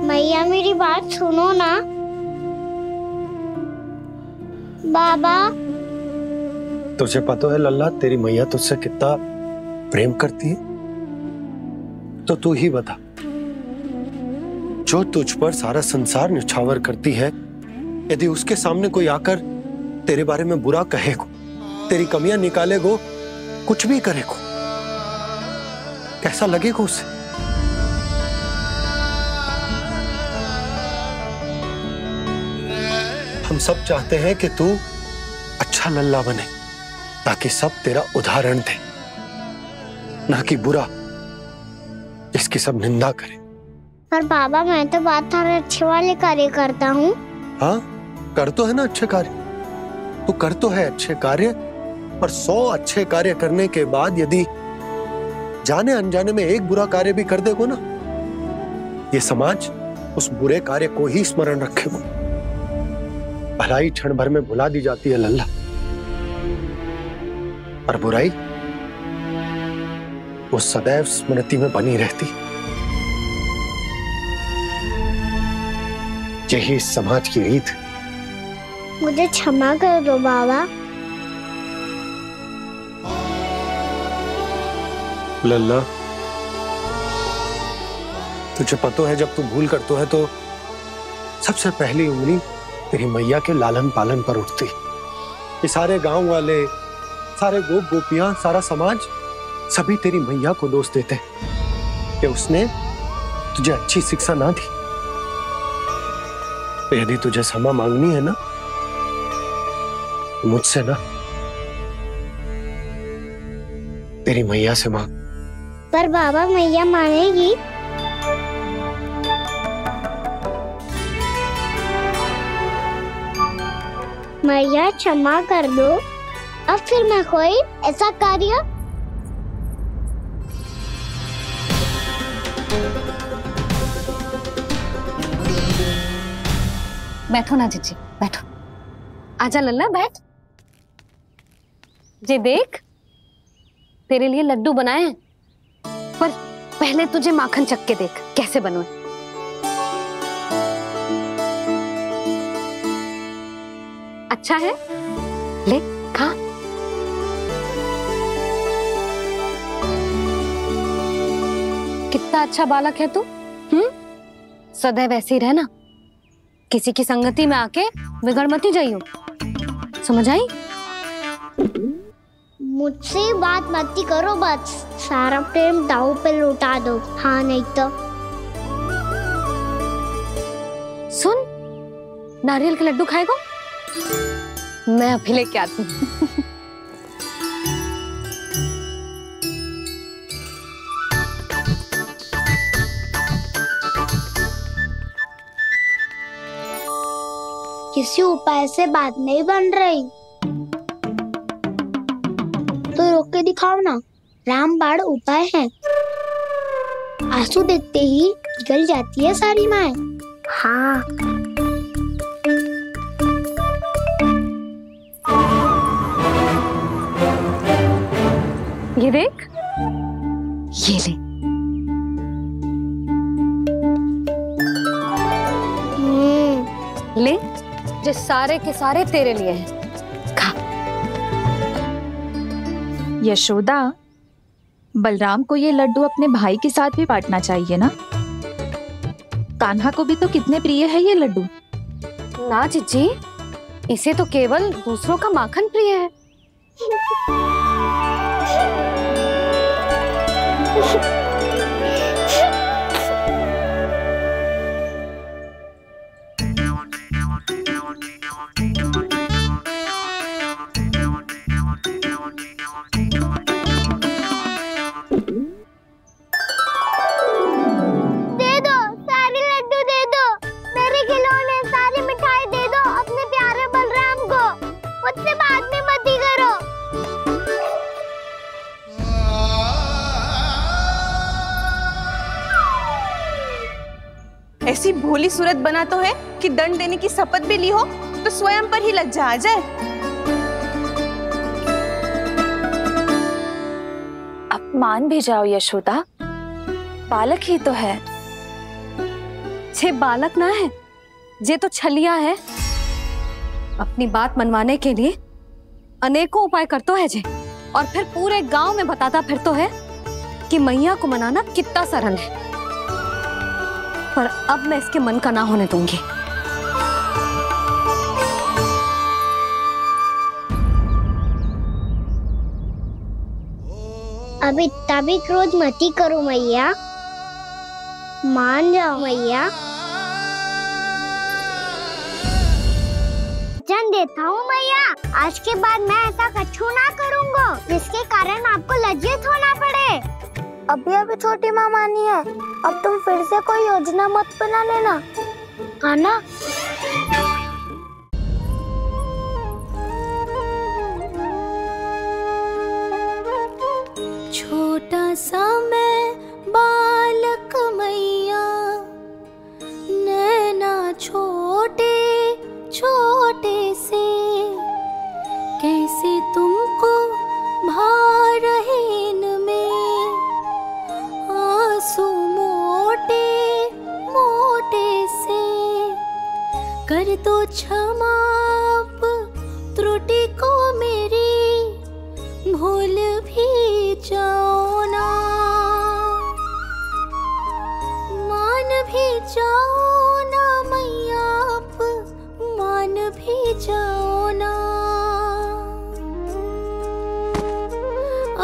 मैया मेरी बात सुनो ना। बाबा, तुझे पता है लल्ला, तेरी मैया तुझसे कितना प्रेम करती है? तो तू ही बता, जो तुझ पर सारा संसार निछावर करती है, यदि उसके सामने कोई आकर तेरे बारे में बुरा कहेगो, तेरी कमियां निकालेगो, कुछ भी करेगो, कैसा लगेगा उसे? हम सब चाहते हैं कि तू अच्छा लल्ला बने, ताकि सब तेरा उदाहरण दे, ना कि बुरा जिसकी सब निंदा करे। पर बाबा, मैं तो बात हर अच्छे वाले कार्य करता हूँ। हाँ, कर तो है ना अच्छे कार्य, तू कर तो है अच्छे कार्य, पर 100 अच्छे कार्य करने के बाद यदि जाने अनजाने में एक बुरा कार्य भी कर देगो ना, ये समाज उस बुरे कार्य को ही स्मरण रखेगो। भलाई क्षण भर में भुला दी जाती है लल्ला, और बुराई वो सदैव स्मृति में बनी रहती। यही इस समाज की रीत। मुझे क्षमा कर दो बाबा। लल्ला, तुझे पता है जब तू भूल करतो है तो सबसे पहली उंगली तेरी मैया के लालन पालन पर उठती। ये सारे गांव वाले, सारे गोप गोपियां, सारा समाज, सभी तेरी मैया को दोष देते कि उसने तुझे अच्छी शिक्षा ना दी। तो यदि तुझे क्षमा मांगनी है ना, मुझसे ना, तेरी मैया से मांग। पर बाबा, मैया मानेगी? मैया क्षमा कर दो, अब फिर मैं कोई ऐसा कार्य। बैठो ना जीजी, बैठो। आजा लल्ला, बैठ। जे देख, तेरे लिए लड्डू बनाए हैं, पर पहले तुझे माखन चख के देख कैसे बनो। अच्छा है, ले खा। कितना अच्छा बालक है तू। सदैव ऐसे ही रहना, किसी की संगति में आके बिगड़ मत ही जाइयो, समझ आई? मुझसे बात मत ही करो, बस सारा प्रेम दाव पे लौटा दो। हाँ, नहीं तो सुन, नारियल के लड्डू खाएगा? मैं अभी लेके आती हूँ। किसी उपाय से बात नहीं बन रही तो रोक के दिखाओ ना। रामबाण उपाय है, आंसू देखते ही निकल जाती है सारी माए। हाँ, ये देख, ये ले। ले, जो सारे के सारे तेरे लिए हैं, खा। यशोदा, बलराम को ये लड्डू अपने भाई के साथ भी बांटना चाहिए ना? कान्हा को भी तो कितने प्रिय है ये लड्डू। ना जिज्जी, इसे तो केवल दूसरों का माखन प्रिय है। ऐसी भोली सूरत बना तो है कि दंड देने की शपथ भी ली हो तो स्वयं पर ही लज्जा आ जाए। अब मान भी जाओ यशोदा, बालक ही तो है। छे बालक ना है, जे तो छलिया है। अपनी बात मनवाने के लिए अनेकों उपाय करतो है जे, और फिर पूरे गांव में बताता फिरतो है कि मैया को मनाना कितना सरल है। पर अब मैं इसके मन का ना होने दूंगी। अब इतना भी क्रोध मती करो मैया, मान जाओ मैया। वचन देता हूँ मैया, आज के बाद मैं ऐसा कछु ना करूँगा जिसके कारण आपको लज्जित होना पड़े। अभी छोटी माँ मानी है, अब तुम फिर से कोई योजना मत बना लेना, कान्हा। छोटा सा मैं बालक मैया, नैना छोटे छोटे से, कैसे तुमको भा रहे इनमें आंसू मोटे मोटे से। कर दो क्षमा त्रुटि को मेरी, भूल भी जाओ ना, मान भी जाओ ना मैया, आप मान भी जाओ ना।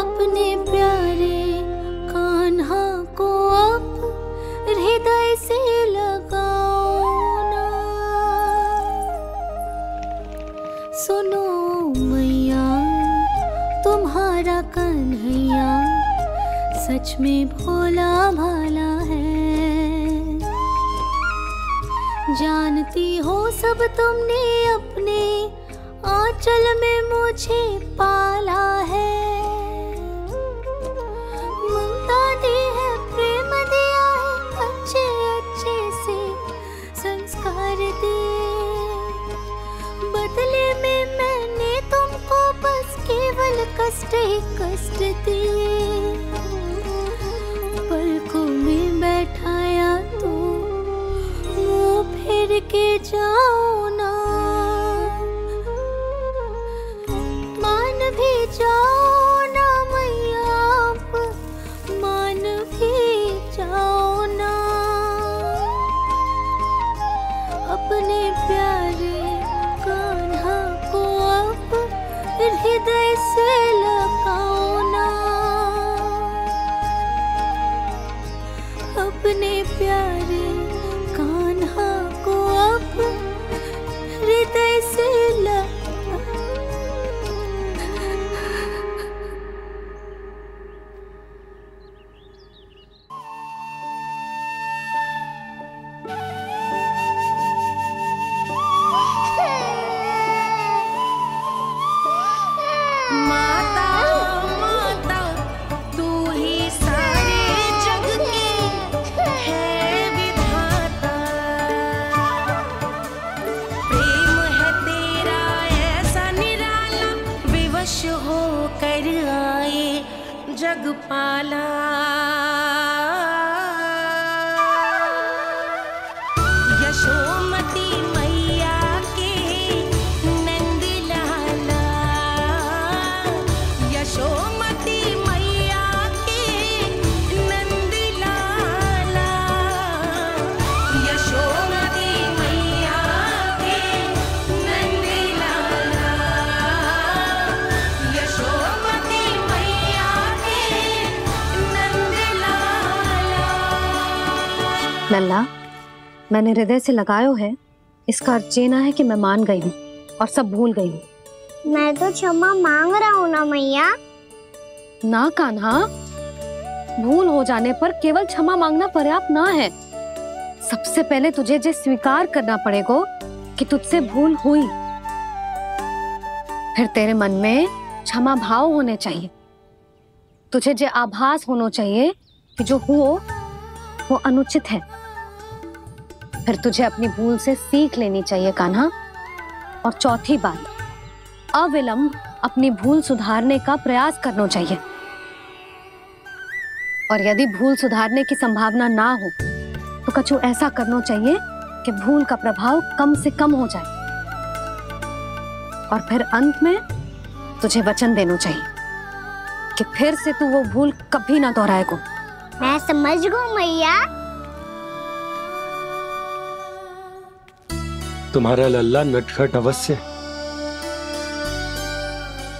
अपने प्यारे कान्हा को अब हृदय से लगाओ ना। सुनो मैया, तुम्हारा कन्हैया सच में भोला भाला है। जानती हो सब तुमने अपने आंचल में मुझे पाला है। ममता दी है, प्रेम दिया है, अच्छे अच्छे से संस्कार दिए। बदले में मैंने तुमको बस केवल कष्ट ही कष्ट दिए। पलकों में बैठाया तो मुँह फेर के जाओ ना, मान भी जाओ ना मैया, आप मान भी जाओ ना। अपने प्यारे कान्हा को अब हृदय से लगाओ ना। अपने प्यारे कान्हा को अब हृदय से जगपाला। यशोमती मैया के नंद लाला, यशोमती मैया के नंद लाला, लल्ला, मैंने हृदय से लगायो है, इसका अर्थ ये ना है कि मैं मान गई हूँ और सब भूल गई हूँ। मैं तो क्षमा मांग रहा हूँ ना मैया। ना कान्हा, भूल हो जाने पर केवल क्षमा मांगना पर्याप्त ना है। सबसे पहले तुझे ये स्वीकार करना पड़ेगा कि तुझसे भूल हुई। फिर तेरे मन में क्षमा भाव होने चाहिए। तुझे ये आभास होना चाहिए कि जो हुआ वो अनुचित है। फिर तुझे अपनी भूल से सीख लेनी चाहिए कान्हा। और चौथी बात, अविलंब अपनी भूल सुधारने का प्रयास करना चाहिए। और यदि भूल सुधारने की संभावना ना हो तो कछु ऐसा करना चाहिए कि भूल का प्रभाव कम से कम हो जाए। और फिर अंत में तुझे वचन देना चाहिए कि फिर से तू वो भूल कभी ना दोहराएगा। मैं समझ गई मैया। तुम्हारा लल्ला नटखट अवश्य है,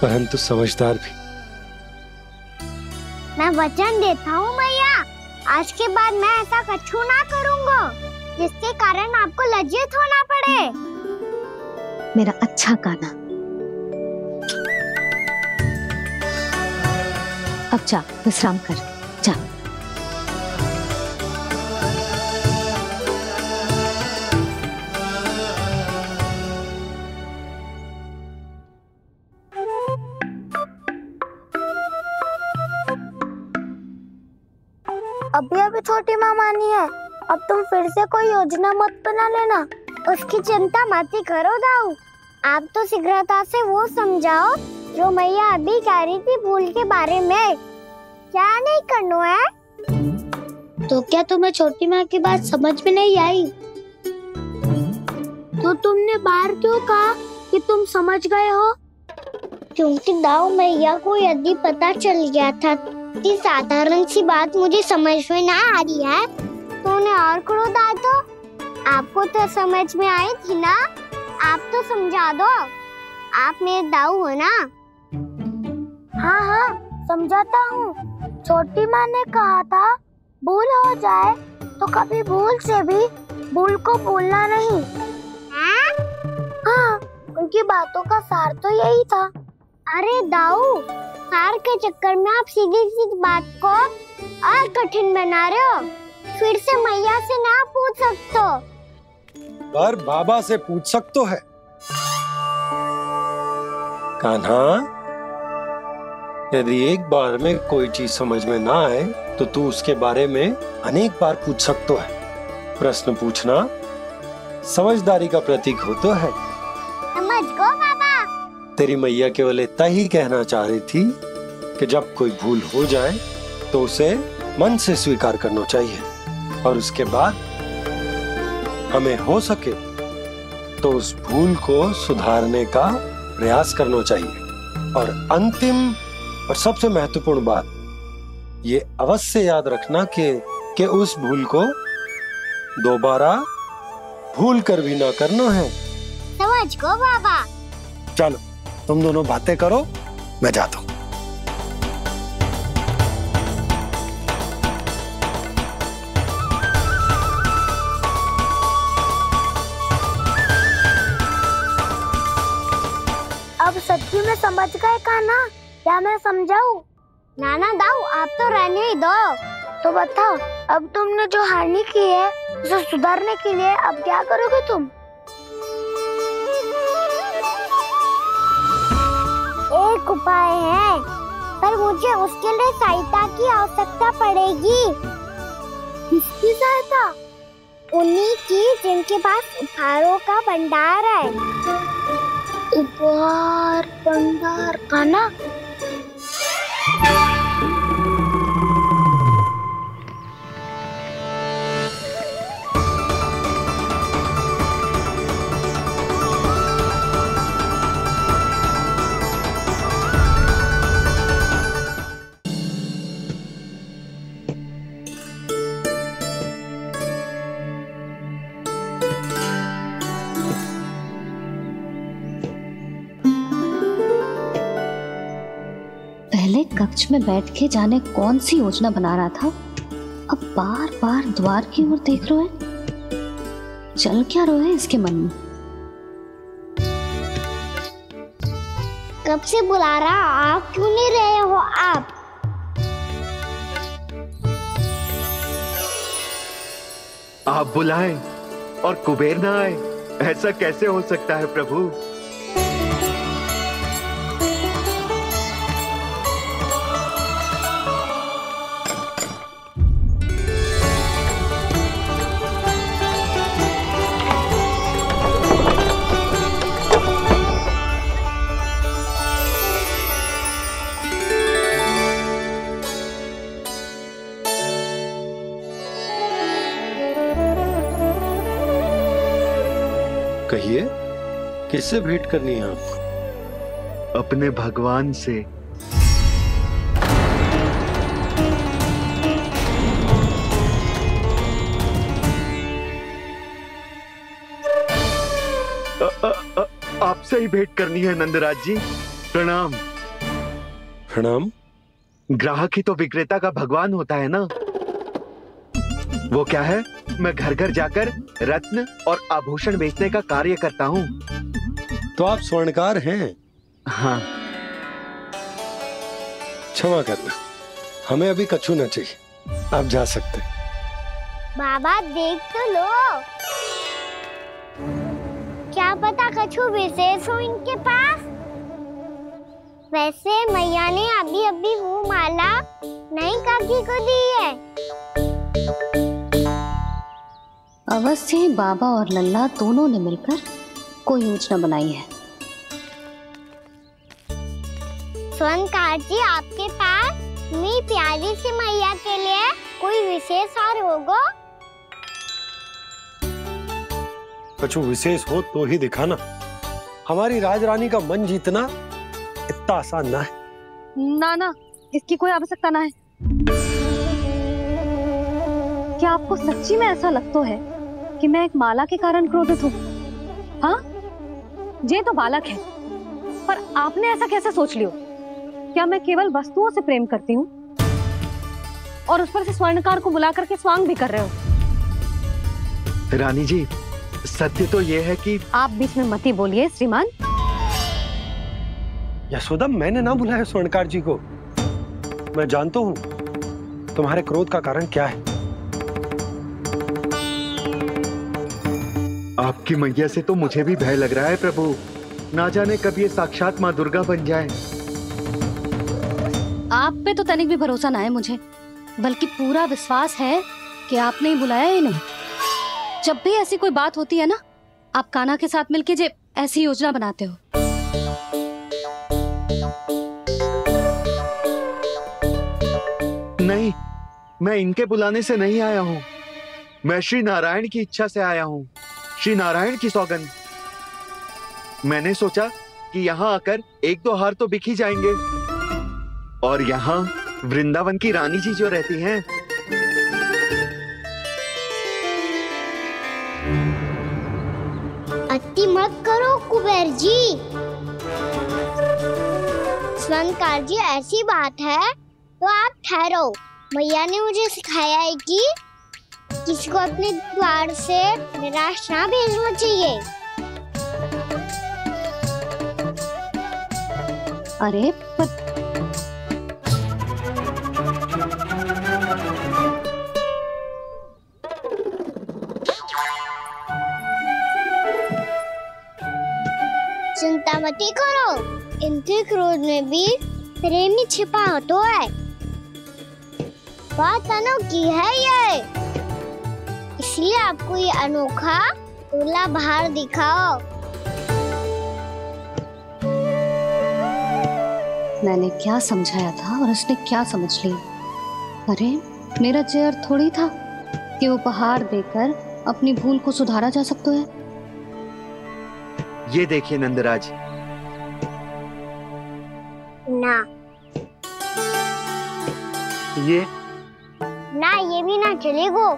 परंतु समझदार भी। मैं वचन देता हूँ मैया, आज के बाद मैं ऐसा कछु ना करूँगा जिसके कारण आपको लज्जित होना पड़े। मेरा अच्छा कान्हा, अब जा विश्राम कर, जा। अभी अभी छोटी माँ मानी है, अब तुम फिर से कोई योजना मत बना लेना। उसकी चिंता मत ही करो दाऊ, आप तो शीघ्रता से वो समझाओ जो मैया अभी कह रही थी भूल के बारे में। क्या नहीं करना है? तो क्या तुम्हें छोटी माँ की बात समझ में नहीं आई? तो तुमने बाहर क्यों कहा कि तुम समझ गए हो? क्योंकि दाऊ मैया को यदि पता चल गया था कि साधारण सी बात मुझे समझ में ना आ रही है तो उन्हें और क्रोध आया। तो आपको तो समझ में आई थी ना, आप तो समझा दो, आप मेरे दाऊ हो ना। हाँ हाँ समझाता हूँ। छोटी माँ ने कहा था भूल हो जाए तो कभी भूल से भी भूल को भूलना नहीं। हाँ, उनकी बातों का सार तो यही था। अरे दाऊ, सार के चक्कर में आप सीधी सीधी बात को और कठिन बना रहे हो। फिर से मैया से ना पूछ सकते हो, पर बाबा से पूछ सकते है। कान्हा, यदि एक बार में कोई चीज समझ में ना आए तो तू उसके बारे में अनेक बार पूछ सकते है। प्रश्न पूछना समझदारी का प्रतीक होता है। समझ गो बाबा। तेरी मैया केवल इतना ही कहना चाह रही थी कि जब कोई भूल हो जाए तो उसे मन से स्वीकार करना चाहिए और उसके बाद हमें हो सके तो उस भूल को सुधारने का प्रयास करना चाहिए। और अंतिम और सबसे महत्वपूर्ण बात ये अवश्य याद रखना कि उस भूल को दोबारा भूल कर भी ना करना है। समझ गो बाबा। चलो तुम दोनों बातें करो, मैं जाता हूँ। अब सच्ची में समझ गए कान्हा? क्या मैं समझाऊं? नाना दाऊ, आप तो रहने ही दो। तो बताओ, अब तुमने जो हानि की है उसे सुधारने के लिए अब क्या करोगे तुम? एक उपाय है, पर मुझे उसके लिए सहायता की आवश्यकता पड़ेगी। किसकी सहायता? उन्हीं की जिनके पास उपहारों का भंडार है। उपहार भंडार कान्हा? पहले कक्ष में बैठ के जाने कौन सी योजना बना रहा था अब बार बार द्वार की ओर देख रहे हैं, चल क्या रहे हैं इसके मन में? कब से बुला रहा, आप क्यों नहीं रहे हो? आप बुलाएं और कुबेर ना आए, ऐसा कैसे हो सकता है प्रभु? कहिए, किससे भेंट करनी है आपको? अपने भगवान से। आपसे ही भेंट करनी है नंदराज जी। प्रणाम। प्रणाम। ग्राहक ही तो विक्रेता का भगवान होता है ना। वो क्या है, मैं घर घर जाकर रत्न और आभूषण बेचने का कार्य करता हूँ। तो आप स्वर्णकार हैं? हाँ। क्षमा करना, हमें अभी कछु न चाहिए, आप जा सकते। बाबा देख तो लो, क्या पता कछु विशेष हो इनके पास। वैसे मैया ने अभी अभी वो माला नई काकी को दी है। अवश्य ही बाबा और लल्ला दोनों ने मिलकर कोई योजना बनाई है। स्वर्णकार जी, आपके पास मेरी प्यारी सी मैया के लिए कोई विशेष हार होगा? कछु विशेष हो तो ही दिखाना। हमारी राजरानी का मन जीतना इतना आसान ना है। ना ना, इसकी कोई आवश्यकता ना है। क्या आपको सच्ची में ऐसा लगता है कि मैं एक माला के कारण क्रोधित हूँ? हाँ, ये तो बालक है, पर आपने ऐसा कैसे सोच लियो? क्या मैं केवल वस्तुओं से प्रेम करती हूँ और उस पर से स्वर्णकार को बुला करके स्वांग भी कर रहे हो? रानी जी, सत्य तो ये है कि आप बीच में मत ही बोलिए श्रीमान। यशोदा, मैंने ना बुलाया स्वर्णकार जी को। मैं जानता हूँ तुम्हारे क्रोध का कारण क्या है। आपकी मैया से तो मुझे भी भय लग रहा है प्रभु। ना जाने कब ये साक्षात माँ दुर्गा बन जाए। आप पे तो तनिक भी भरोसा ना है मुझे, बल्कि पूरा विश्वास है कि आपने ही बुलाया ही नहीं। जब भी ऐसी कोई बात होती है ना, आप कान्हा के साथ मिलके जे ऐसी योजना बनाते हो। नहीं, मैं इनके बुलाने से नहीं आया हूँ। मैं श्री नारायण की इच्छा से आया हूँ। श्री नारायण की सौगंध। मैंने सोचा कि यहाँ आकर एक दो हार तो बिक ही जाएंगे। और यहाँ वृंदावन की रानी जी जो रहती हैं, अति मत करो कुबेर जी। स्वर्णकार जी, ऐसी बात है तो आप ठहरो। मैया ने मुझे सिखाया है कि किसी को अपने द्वार से निराश ना भेजना चाहिए। अरे पर चिंता मत करो, इनके क्रोध में भी प्रेम ही छिपा होता है। बात अनोखी है ये, इसलिए आपको ये अनोखा दूल्हा बाहर दिखाओ। मैंने क्या समझाया था और उसने क्या समझ लिया? अरे मेरा जय थोड़ी था कि उपहार देकर अपनी भूल को सुधारा जा सकता है। ये देखिए नंदराज। ना, ये ना, ये भी ना चलेगा।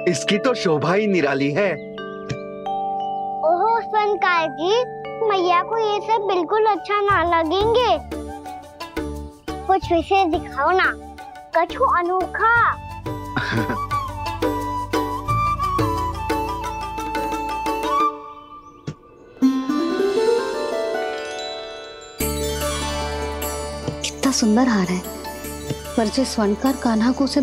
इसकी तो शोभा ही निराली है। ओहो स्वर्णकार जी, मैया को ये सब बिल्कुल अच्छा ना लगेंगे। कुछ विशेष दिखाओ ना, कछु अनोखा। कितना सुंदर हार है, पर जो स्वर्णकार कान्हा को उसे